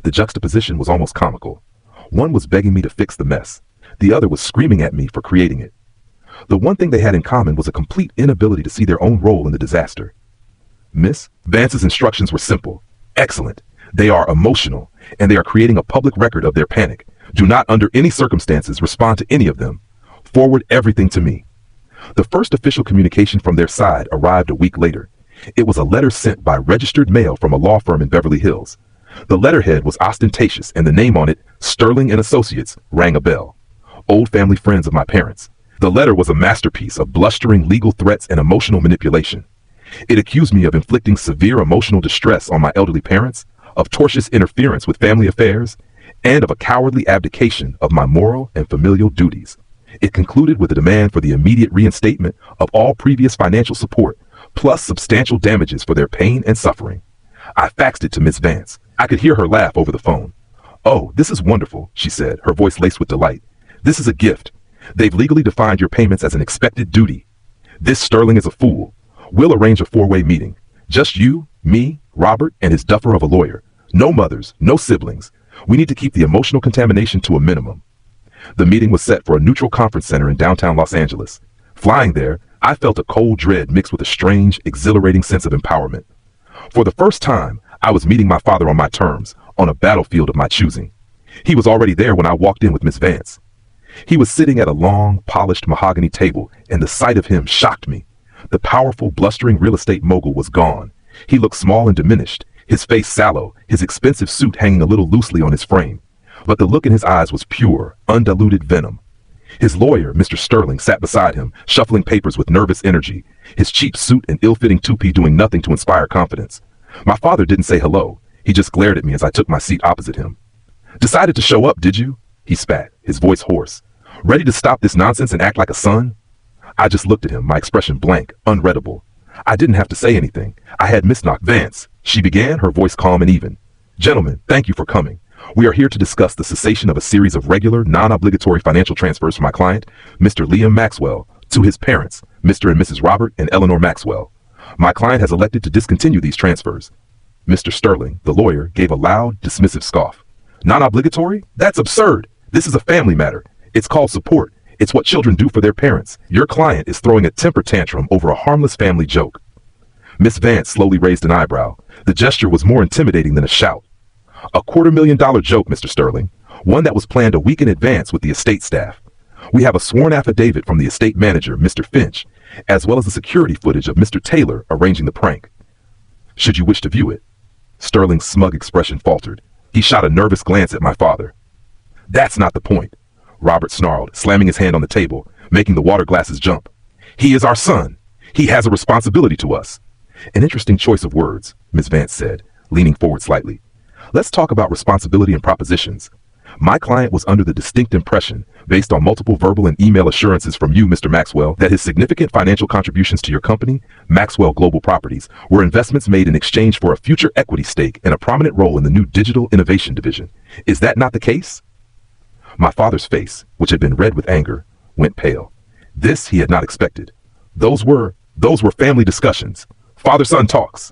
The juxtaposition was almost comical. One was begging me to fix the mess. The other was screaming at me for creating it. The one thing they had in common was a complete inability to see their own role in the disaster. Miss Vance's instructions were simple. Excellent. They are emotional, and they are creating a public record of their panic. Do not under any circumstances respond to any of them. Forward everything to me. The first official communication from their side arrived a week later. It was a letter sent by registered mail from a law firm in Beverly Hills. The letterhead was ostentatious, and the name on it, Sterling and Associates, rang a bell. Old family friends of my parents. The letter was a masterpiece of blustering legal threats and emotional manipulation. It accused me of inflicting severe emotional distress on my elderly parents, of tortious interference with family affairs, and of a cowardly abdication of my moral and familial duties. It concluded with a demand for the immediate reinstatement of all previous financial support, plus substantial damages for their pain and suffering. I faxed it to Miss Vance. I could hear her laugh over the phone. Oh, this is wonderful, she said, her voice laced with delight. This is a gift. They've legally defined your payments as an expected duty. This Sterling is a fool. We'll arrange a four-way meeting. Just you, me, Robert, and his duffer of a lawyer. No mothers, no siblings. We need to keep the emotional contamination to a minimum. The meeting was set for a neutral conference center in downtown Los Angeles. Flying there, I felt a cold dread mixed with a strange, exhilarating sense of empowerment. For the first time, I was meeting my father on my terms, on a battlefield of my choosing. He was already there when I walked in with Miss Vance. He was sitting at a long, polished mahogany table, and the sight of him shocked me. The powerful, blustering real estate mogul was gone. He looked small and diminished, his face sallow, his expensive suit hanging a little loosely on his frame. But the look in his eyes was pure, undiluted venom. His lawyer, Mr. Sterling, sat beside him, shuffling papers with nervous energy, his cheap suit and ill-fitting toupee doing nothing to inspire confidence. My father didn't say hello. He just glared at me as I took my seat opposite him. Decided to show up, did you? He spat, his voice hoarse. Ready to stop this nonsense and act like a son? I just looked at him, my expression blank, unreadable. I didn't have to say anything. I had Miss Knock Vance. She began, her voice calm and even. Gentlemen, thank you for coming. We are here to discuss the cessation of a series of regular, non-obligatory financial transfers from my client, Mr. Liam Maxwell, to his parents, Mr. and Mrs. Robert and Eleanor Maxwell. My client has elected to discontinue these transfers. Mr. Sterling, the lawyer, gave a loud, dismissive scoff. Non-obligatory? That's absurd. This is a family matter. It's called support. It's what children do for their parents. Your client is throwing a temper tantrum over a harmless family joke. Miss Vance slowly raised an eyebrow. The gesture was more intimidating than a shout. A $250,000 joke, Mr. Sterling. One that was planned a week in advance with the estate staff. We have a sworn affidavit from the estate manager, Mr. Finch, as well as the security footage of Mr. Taylor arranging the prank. Should you wish to view it? Sterling's smug expression faltered. He shot a nervous glance at my father. That's not the point, Robert snarled, slamming his hand on the table, making the water glasses jump. He is our son. He has a responsibility to us. An interesting choice of words, Miss Vance said, leaning forward slightly. Let's talk about responsibility and propositions. My client was under the distinct impression, based on multiple verbal and email assurances from you, Mr. Maxwell, that his significant financial contributions to your company, Maxwell Global Properties, were investments made in exchange for a future equity stake and a prominent role in the new digital innovation division. Is that not the case? My father's face, which had been red with anger, went pale. This he had not expected. Those were family discussions. Father-son talks.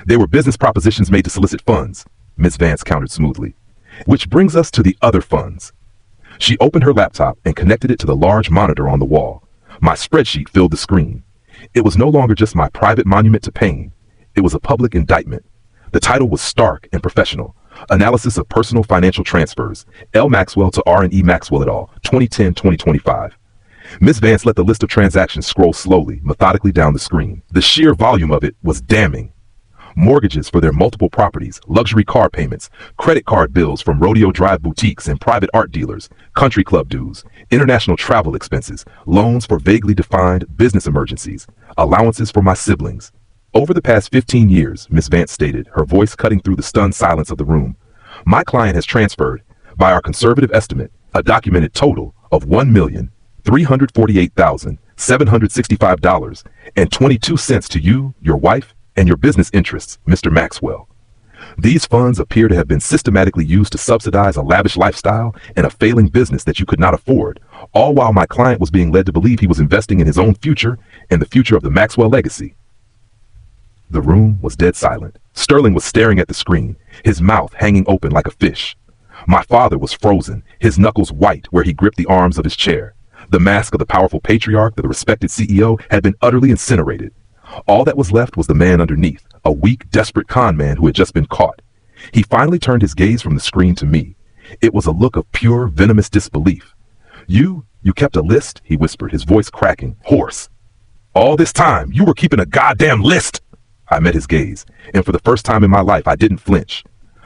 They were business propositions made to solicit funds. Miss Vance countered smoothly. Which brings us to the other funds. She opened her laptop and connected it to the large monitor on the wall. My spreadsheet filled the screen. It was no longer just my private monument to pain. It was a public indictment. The title was stark and professional. Analysis of Personal Financial Transfers, L. Maxwell to R&E Maxwell et al., 2010-2025. Miss Vance let the list of transactions scroll slowly, methodically down the screen. The sheer volume of it was damning. Mortgages for their multiple properties, luxury car payments, credit card bills from Rodeo Drive boutiques and private art dealers, country club dues, international travel expenses, loans for vaguely defined business emergencies, allowances for my siblings. Over the past 15 years, Miss Vance stated, her voice cutting through the stunned silence of the room, my client has transferred, by our conservative estimate, a documented total of $1,348,765.22 to you, your wife, and your business interests, Mr. Maxwell. These funds appear to have been systematically used to subsidize a lavish lifestyle and a failing business that you could not afford, all while my client was being led to believe he was investing in his own future and the future of the Maxwell legacy. The room was dead silent. Sterling was staring at the screen, his mouth hanging open like a fish. My father was frozen, his knuckles white where he gripped the arms of his chair. The mask of the powerful patriarch, the respected CEO, had been utterly incinerated. All that was left was the man underneath, a weak, desperate con man who had just been caught. He finally turned his gaze from the screen to me. It was a look of pure, venomous disbelief. You kept a list?" he whispered, his voice cracking, hoarse. "All this time, you were keeping a goddamn list!" I met his gaze, and for the first time in my life, I didn't flinch.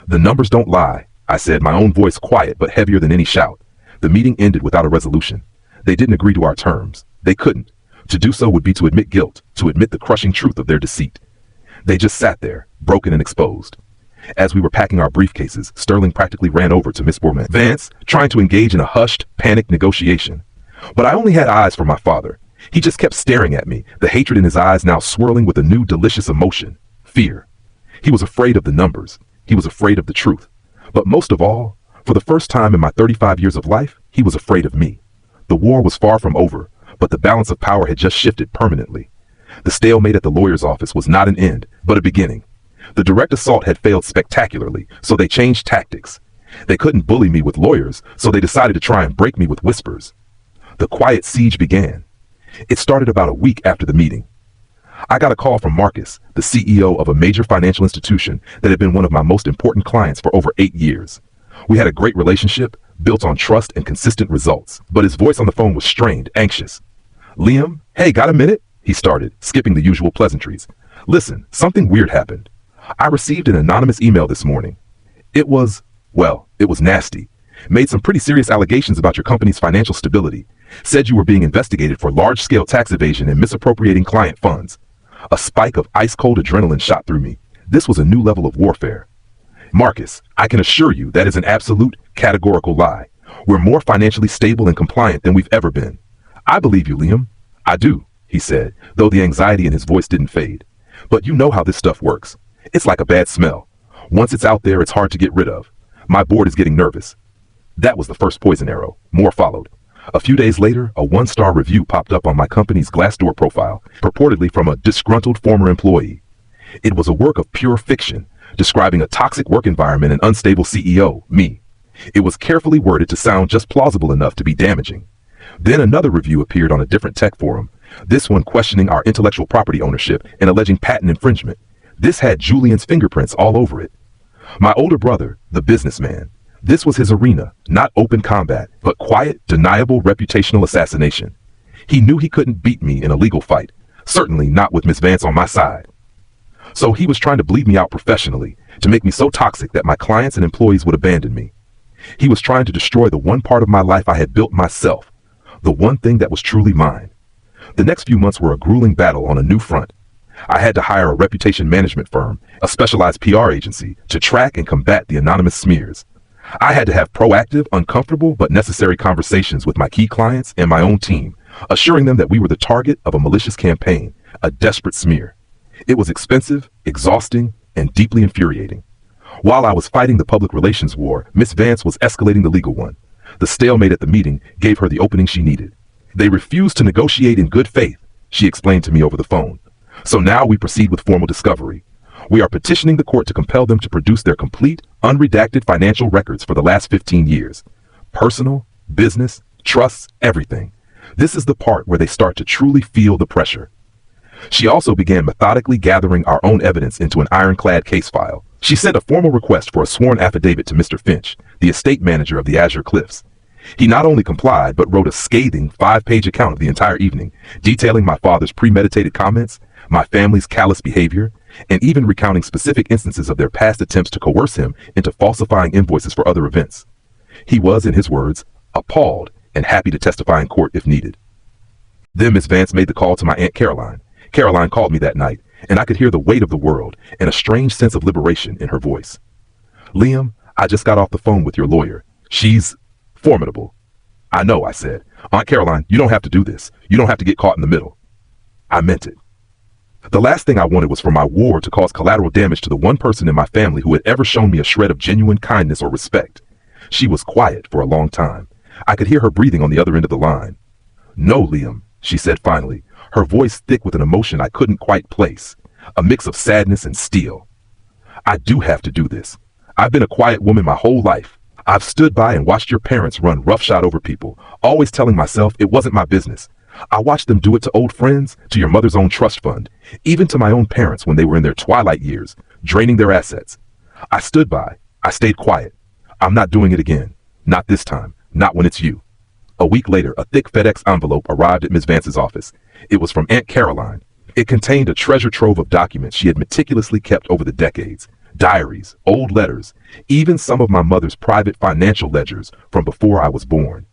"The numbers don't lie," I said, my own voice quiet but heavier than any shout. The meeting ended without a resolution. They didn't agree to our terms. They couldn't. To do so would be to admit guilt, to admit the crushing truth of their deceit. They just sat there, broken and exposed. As we were packing our briefcases, Sterling practically ran over to Miss Vance, trying to engage in a hushed, panicked negotiation. But I only had eyes for my father. He just kept staring at me, the hatred in his eyes now swirling with a new delicious emotion, fear. He was afraid of the numbers. He was afraid of the truth. But most of all, for the first time in my 35 years of life, he was afraid of me. The war was far from over, but the balance of power had just shifted permanently. The stalemate at the lawyer's office was not an end, but a beginning. The direct assault had failed spectacularly, so they changed tactics. They couldn't bully me with lawyers, so they decided to try and break me with whispers. The quiet siege began. It started about a week after the meeting. I got a call from Marcus, the CEO of a major financial institution that had been one of my most important clients for over 8 years. We had a great relationship, built on trust and consistent results, but his voice on the phone was strained, anxious. "Liam, hey, got a minute?" he started, skipping the usual pleasantries. "Listen, something weird happened. I received an anonymous email this morning. It was nasty. Made some pretty serious allegations about your company's financial stability. Said you were being investigated for large-scale tax evasion and misappropriating client funds." A spike of ice-cold adrenaline shot through me. This was a new level of warfare. "Marcus, I can assure you that is an absolute, categorical lie. We're more financially stable and compliant than we've ever been." "I believe you, Liam." "I do," he said, though the anxiety in his voice didn't fade. "But you know how this stuff works. It's like a bad smell. Once it's out there, it's hard to get rid of. My board is getting nervous." That was the first poison arrow. More followed. A few days later, a 1-star review popped up on my company's Glassdoor profile, purportedly from a disgruntled former employee. It was a work of pure fiction, describing a toxic work environment and unstable CEO, me. It was carefully worded to sound just plausible enough to be damaging. Then another review appeared on a different tech forum, this one questioning our intellectual property ownership and alleging patent infringement. This had Julian's fingerprints all over it. My older brother, the businessman. This was his arena, not open combat, but quiet, deniable reputational assassination. He knew he couldn't beat me in a legal fight, certainly not with Miss Vance on my side. So he was trying to bleed me out professionally, to make me so toxic that my clients and employees would abandon me. He was trying to destroy the one part of my life I had built myself, the one thing that was truly mine. The next few months were a grueling battle on a new front. I had to hire a reputation management firm, a specialized PR agency, to track and combat the anonymous smears. I had to have proactive, uncomfortable, but necessary conversations with my key clients and my own team, assuring them that we were the target of a malicious campaign, a desperate smear. It was expensive, exhausting, and deeply infuriating. While I was fighting the public relations war, Miss Vance was escalating the legal one. The stalemate at the meeting gave her the opening she needed. "They refused to negotiate in good faith," she explained to me over the phone. "So now we proceed with formal discovery. We are petitioning the court to compel them to produce their complete, unredacted financial records for the last 15 years. Personal, business, trusts, everything. This is the part where they start to truly feel the pressure. She also began methodically gathering our own evidence into an ironclad case file. She sent a formal request for a sworn affidavit to Mr. Finch, the estate manager of the Azure Cliffs. He not only complied, but wrote a scathing 5-page account of the entire evening, detailing my father's premeditated comments, my family's callous behavior, and even recounting specific instances of their past attempts to coerce him into falsifying invoices for other events. He was, in his words, appalled and happy to testify in court if needed. Then Miss Vance made the call to my Aunt Caroline. Caroline called me that night, and I could hear the weight of the world and a strange sense of liberation in her voice. Liam, I just got off the phone with your lawyer. She's formidable. I know, I said. Aunt Caroline, you don't have to do this. You don't have to get caught in the middle. I meant it. The last thing I wanted was for my war to cause collateral damage to the one person in my family who had ever shown me a shred of genuine kindness or respect. She was quiet for a long time. I could hear her breathing on the other end of the line. No, Liam, she said finally, her voice thick with an emotion I couldn't quite place, a mix of sadness and steel. I do have to do this. I've been a quiet woman my whole life. I've stood by and watched your parents run roughshod over people, always telling myself it wasn't my business. I watched them do it to old friends, to your mother's own trust fund, even to my own parents when they were in their twilight years, draining their assets. I stood by. I stayed quiet. I'm not doing it again. Not this time. Not when it's you. A week later, a thick FedEx envelope arrived at Ms. Vance's office. It was from Aunt Caroline. It contained a treasure trove of documents she had meticulously kept over the decades. Diaries, old letters, even some of my mother's private financial ledgers from before I was born.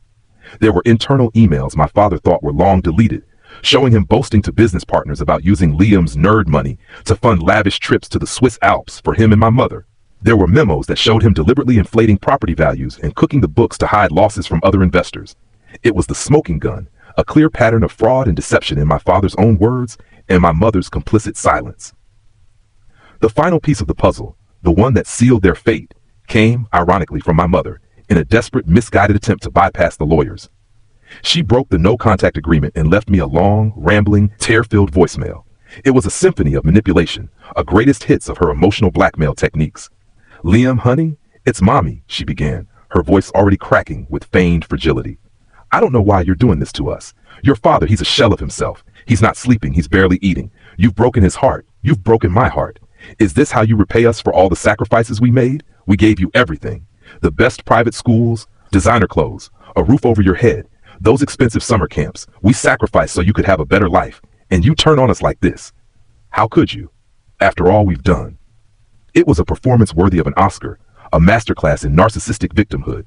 There were internal emails my father thought were long deleted, showing him boasting to business partners about using Liam's nerd money to fund lavish trips to the Swiss Alps for him and my mother. There were memos that showed him deliberately inflating property values and cooking the books to hide losses from other investors. It was the smoking gun, a clear pattern of fraud and deception in my father's own words and my mother's complicit silence. The final piece of the puzzle, the one that sealed their fate, came, ironically, from my mother in a desperate, misguided attempt to bypass the lawyers. She broke the no-contact agreement and left me a long, rambling, tear-filled voicemail. It was a symphony of manipulation, a greatest hits of her emotional blackmail techniques. Liam, honey, it's Mommy, she began, her voice already cracking with feigned fragility. I don't know why you're doing this to us. Your father, he's a shell of himself. He's not sleeping, he's barely eating. You've broken his heart. You've broken my heart. Is this how you repay us for all the sacrifices we made? We gave you everything. The best private schools, designer clothes, a roof over your head, those expensive summer camps. We sacrificed so you could have a better life. And you turn on us like this. How could you? After all we've done. It was a performance worthy of an Oscar, a masterclass in narcissistic victimhood.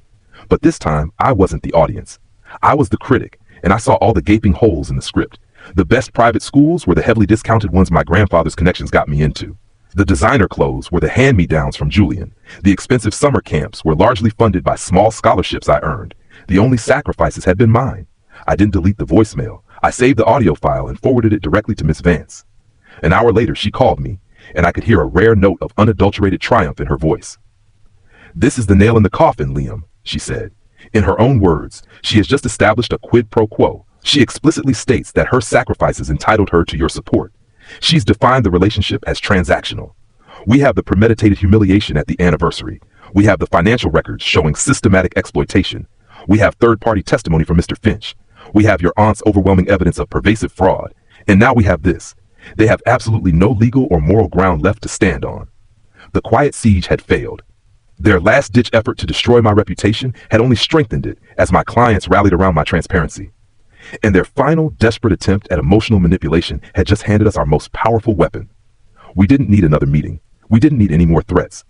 But this time, I wasn't the audience. I was the critic, and I saw all the gaping holes in the script. The best private schools were the heavily discounted ones my grandfather's connections got me into. The designer clothes were the hand-me-downs from Julian. The expensive summer camps were largely funded by small scholarships I earned. The only sacrifices had been mine. I didn't delete the voicemail. I saved the audio file and forwarded it directly to Miss Vance. An hour later, she called me, and I could hear a rare note of unadulterated triumph in her voice. This is the nail in the coffin, Liam, she said. In her own words, she has just established a quid pro quo. She explicitly states that her sacrifices entitled her to your support. She's defined the relationship as transactional. We have the premeditated humiliation at the anniversary. We have the financial records showing systematic exploitation. We have third-party testimony from Mr. Finch. We have your aunt's overwhelming evidence of pervasive fraud. And now we have this. They have absolutely no legal or moral ground left to stand on. The quiet siege had failed. Their last-ditch effort to destroy my reputation had only strengthened it as my clients rallied around my transparency. And their final desperate attempt at emotional manipulation had just handed us our most powerful weapon. We didn't need another meeting. We didn't need any more threats.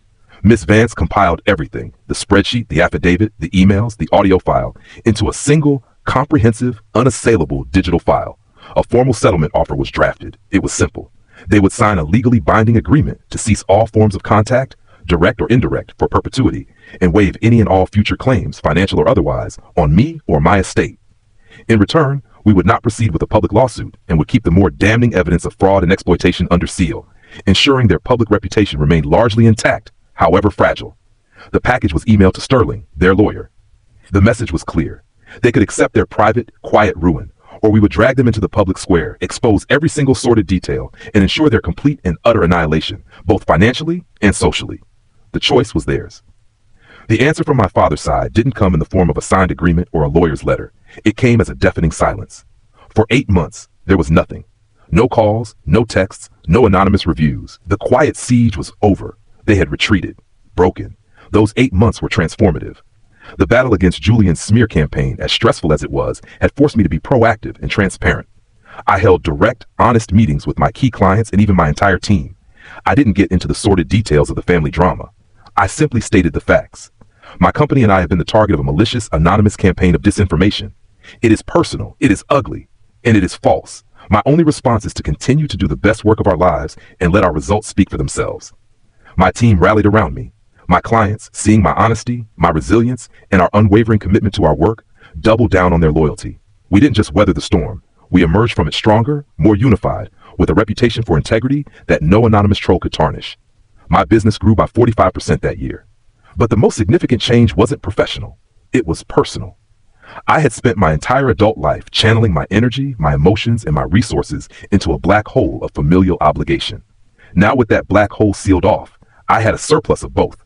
Miss Vance compiled everything, the spreadsheet, the affidavit, the emails, the audio file, into a single, comprehensive, unassailable digital file. A formal settlement offer was drafted. It was simple. They would sign a legally binding agreement to cease all forms of contact, direct or indirect, for perpetuity, and waive any and all future claims, financial or otherwise, on me or my estate. In return, we would not proceed with a public lawsuit and would keep the more damning evidence of fraud and exploitation under seal, ensuring their public reputation remained largely intact, however fragile. The package was emailed to Sterling, their lawyer. The message was clear. They could accept their private, quiet ruin, or we would drag them into the public square, expose every single sordid detail, and ensure their complete and utter annihilation, both financially and socially. The choice was theirs. The answer from my father's side didn't come in the form of a signed agreement or a lawyer's letter. It came as a deafening silence. For 8 months, there was nothing. No calls, no texts, no anonymous reviews. The quiet siege was over. They had retreated, broken. Those 8 months were transformative. The battle against Julian's smear campaign, as stressful as it was, had forced me to be proactive and transparent. I held direct, honest meetings with my key clients and even my entire team. I didn't get into the sordid details of the family drama. I simply stated the facts. My company and I have been the target of a malicious, anonymous campaign of disinformation. It is personal, it is ugly, and it is false. My only response is to continue to do the best work of our lives and let our results speak for themselves. My team rallied around me. My clients, seeing my honesty, my resilience, and our unwavering commitment to our work, doubled down on their loyalty. We didn't just weather the storm. We emerged from it stronger, more unified, with a reputation for integrity that no anonymous troll could tarnish. My business grew by 45% that year. But the most significant change wasn't professional. It was personal. I had spent my entire adult life channeling my energy, my emotions, and my resources into a black hole of familial obligation. Now with that black hole sealed off, I had a surplus of both.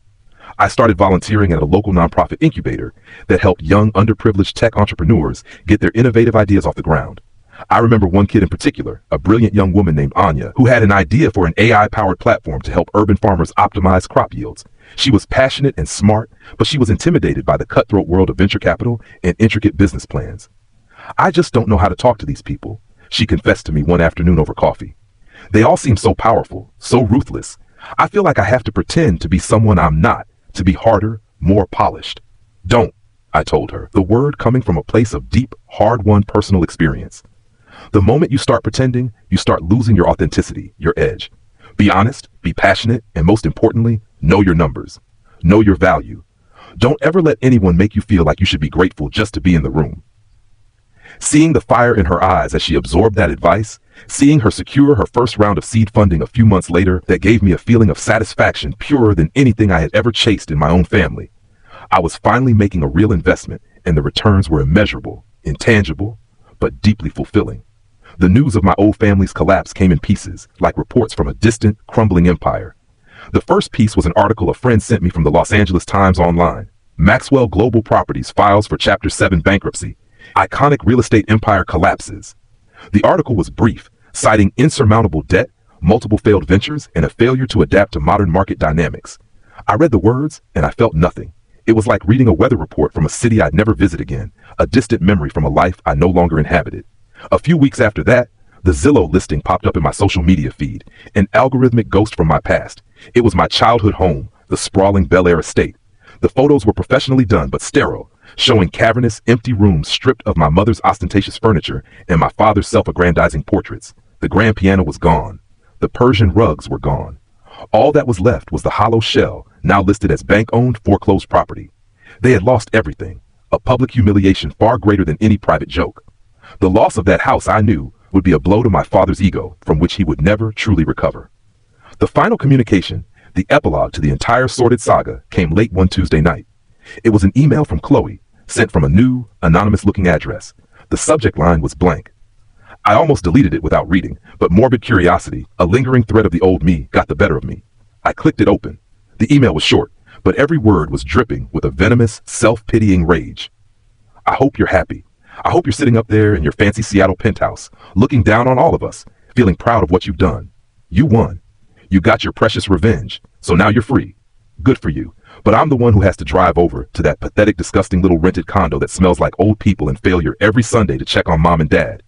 I started volunteering at a local nonprofit incubator that helped young, underprivileged tech entrepreneurs get their innovative ideas off the ground. I remember one kid in particular, a brilliant young woman named Anya, who had an idea for an AI-powered platform to help urban farmers optimize crop yields. She was passionate and smart, but she was intimidated by the cutthroat world of venture capital and intricate business plans. "I just don't know how to talk to these people," she confessed to me one afternoon over coffee. "They all seem so powerful, so ruthless. I feel like I have to pretend to be someone I'm not, to be harder, more polished." "Don't," I told her, the word coming from a place of deep, hard-won personal experience. The moment you start pretending, you start losing your authenticity, your edge. Be honest, be passionate, and most importantly, know your numbers. Know your value. Don't ever let anyone make you feel like you should be grateful just to be in the room. Seeing the fire in her eyes as she absorbed that advice, seeing her secure her first round of seed funding a few months later, that gave me a feeling of satisfaction purer than anything I had ever chased in my own family. I was finally making a real investment, and the returns were immeasurable, intangible, but deeply fulfilling. The news of my old family's collapse came in pieces, like reports from a distant, crumbling empire. The first piece was an article a friend sent me from the Los Angeles Times Online. Maxwell Global Properties files for Chapter 7 bankruptcy. Iconic real estate empire collapses. The article was brief, citing insurmountable debt, multiple failed ventures, and a failure to adapt to modern market dynamics. I read the words, and I felt nothing. It was like reading a weather report from a city I'd never visit again, a distant memory from a life I no longer inhabited. A few weeks after that, the Zillow listing popped up in my social media feed, an algorithmic ghost from my past. It was my childhood home, the sprawling Bel Air estate. The photos were professionally done but sterile, showing cavernous, empty rooms stripped of my mother's ostentatious furniture and my father's self-aggrandizing portraits. The grand piano was gone. The Persian rugs were gone. All that was left was the hollow shell, now listed as bank-owned foreclosed property. They had lost everything, a public humiliation far greater than any private joke. The loss of that house, I knew, would be a blow to my father's ego, from which he would never truly recover. The final communication, the epilogue to the entire sordid saga, came late one Tuesday night. It was an email from Chloe, sent from a new, anonymous-looking address. The subject line was blank. I almost deleted it without reading, but morbid curiosity, a lingering thread of the old me, got the better of me. I clicked it open. The email was short, but every word was dripping with a venomous, self-pitying rage. "I hope you're happy. I hope you're sitting up there in your fancy Seattle penthouse, looking down on all of us, feeling proud of what you've done. You won. You got your precious revenge, so now you're free. Good for you. But I'm the one who has to drive over to that pathetic, disgusting little rented condo that smells like old people and failure every Sunday to check on mom and dad.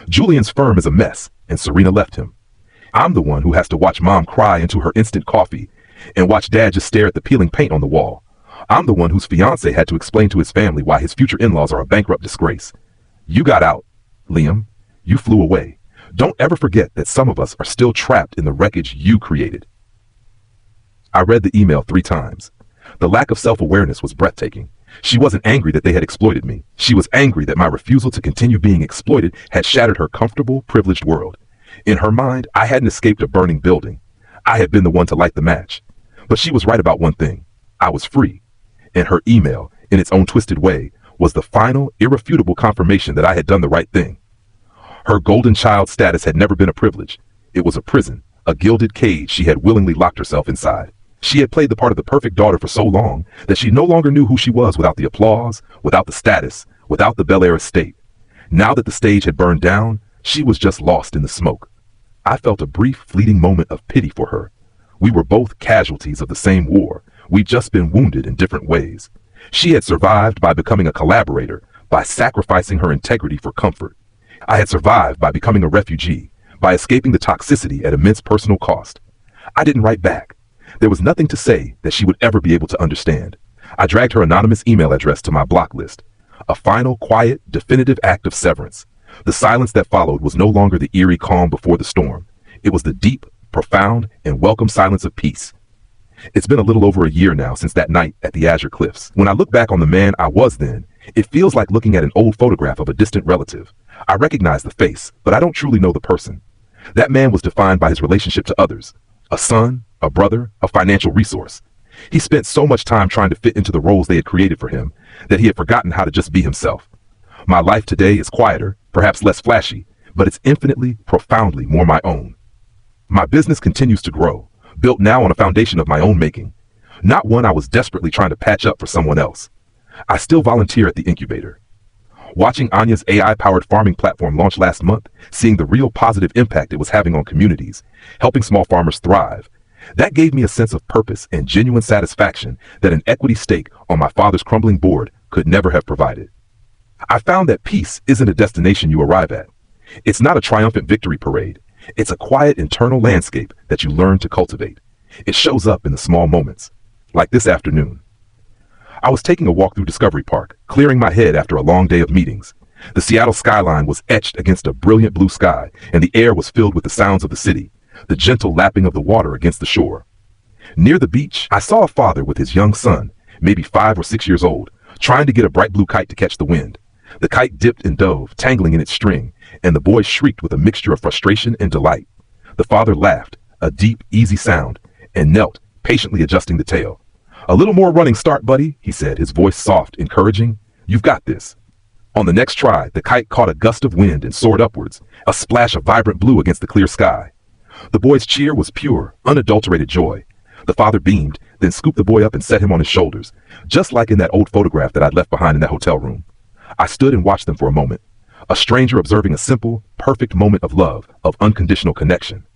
Julian's firm is a mess, and Serena left him. I'm the one who has to watch mom cry into her instant coffee and watch dad just stare at the peeling paint on the wall. I'm the one whose fiance had to explain to his family why his future in-laws are a bankrupt disgrace. You got out, Liam. You flew away. Don't ever forget that some of us are still trapped in the wreckage you created." I read the email 3 times. The lack of self-awareness was breathtaking. She wasn't angry that they had exploited me. She was angry that my refusal to continue being exploited had shattered her comfortable, privileged world. In her mind, I hadn't escaped a burning building. I had been the one to light the match. But she was right about one thing. I was free. And her email, in its own twisted way, was the final, irrefutable confirmation that I had done the right thing. Her golden child status had never been a privilege. It was a prison, a gilded cage she had willingly locked herself inside. She had played the part of the perfect daughter for so long that she no longer knew who she was without the applause, without the status, without the Bel Air estate. Now that the stage had burned down, she was just lost in the smoke. I felt a brief, fleeting moment of pity for her. We were both casualties of the same war. We'd just been wounded in different ways. She had survived by becoming a collaborator, by sacrificing her integrity for comfort. I had survived by becoming a refugee, by escaping the toxicity at immense personal cost. I didn't write back. There was nothing to say that she would ever be able to understand. I dragged her anonymous email address to my block list. A final, quiet, definitive act of severance. The silence that followed was no longer the eerie calm before the storm. It was the deep, profound, and welcome silence of peace. It's been a little over a year now since that night at the Azure Cliffs. When I look back on the man I was then, it feels like looking at an old photograph of a distant relative. I recognize the face, but I don't truly know the person. That man was defined by his relationship to others. A son, a brother, a financial resource. He spent so much time trying to fit into the roles they had created for him that he had forgotten how to just be himself. My life today is quieter, perhaps less flashy, but it's infinitely, profoundly more my own. My business continues to grow, built now on a foundation of my own making, not one I was desperately trying to patch up for someone else. I still volunteer at the incubator. Watching Anya's AI-powered farming platform launch last month, seeing the real positive impact it was having on communities, helping small farmers thrive, that gave me a sense of purpose and genuine satisfaction that an equity stake on my father's crumbling board could never have provided. I found that peace isn't a destination you arrive at. It's not a triumphant victory parade. It's a quiet internal landscape that you learn to cultivate. It shows up in the small moments, like this afternoon. I was taking a walk through Discovery Park, clearing my head after a long day of meetings. The Seattle skyline was etched against a brilliant blue sky, and the air was filled with the sounds of the city, the gentle lapping of the water against the shore. Near the beach, I saw a father with his young son, maybe 5 or 6 years old, trying to get a bright blue kite to catch the wind. The kite dipped and dove, tangling in its string, and the boy shrieked with a mixture of frustration and delight. The father laughed, a deep, easy sound, and knelt, patiently adjusting the tail. "A little more running start, buddy," he said, his voice soft, encouraging. "You've got this." On the next try, the kite caught a gust of wind and soared upwards, a splash of vibrant blue against the clear sky. The boy's cheer was pure, unadulterated joy. The father beamed, then scooped the boy up and set him on his shoulders, just like in that old photograph that I'd left behind in that hotel room. I stood and watched them for a moment, a stranger observing a simple, perfect moment of love, of unconditional connection.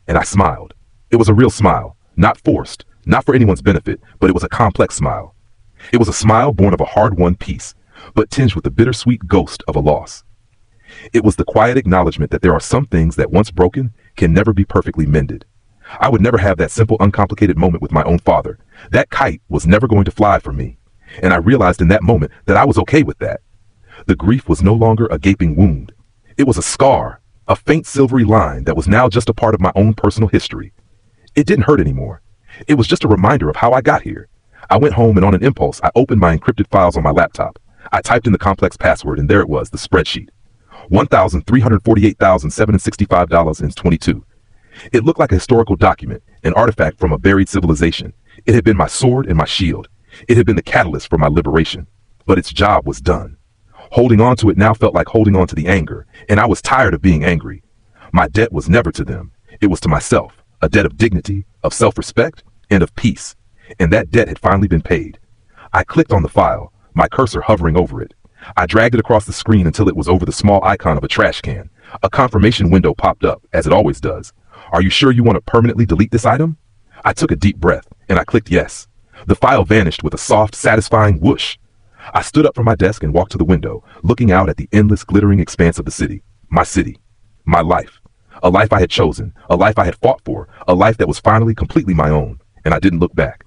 And I smiled. It was a real smile, not forced, not for anyone's benefit, but it was a complex smile. It was a smile born of a hard-won peace, but tinged with the bittersweet ghost of a loss. It was the quiet acknowledgement that there are some things that once broken can never be perfectly mended. I would never have that simple, uncomplicated moment with my own father. That kite was never going to fly for me. And I realized in that moment that I was okay with that. The grief was no longer a gaping wound. It was a scar, a faint silvery line that was now just a part of my own personal history. It didn't hurt anymore. It was just a reminder of how I got here. I went home and on an impulse, I opened my encrypted files on my laptop. I typed in the complex password and there it was, the spreadsheet. $1,348,765.22. It looked like a historical document, an artifact from a buried civilization. It had been my sword and my shield. It had been the catalyst for my liberation. But its job was done. Holding on to it now felt like holding on to the anger, and I was tired of being angry. My debt was never to them. It was to myself, a debt of dignity, of self-respect, and of peace. And that debt had finally been paid. I clicked on the file, my cursor hovering over it. I dragged it across the screen until it was over the small icon of a trash can. A confirmation window popped up, as it always does. "Are you sure you want to permanently delete this item?" I took a deep breath, and I clicked yes. The file vanished with a soft, satisfying whoosh. I stood up from my desk and walked to the window, looking out at the endless, glittering expanse of the city. My life. A life I had chosen, a life I had fought for, a life that was finally completely my own, and I didn't look back.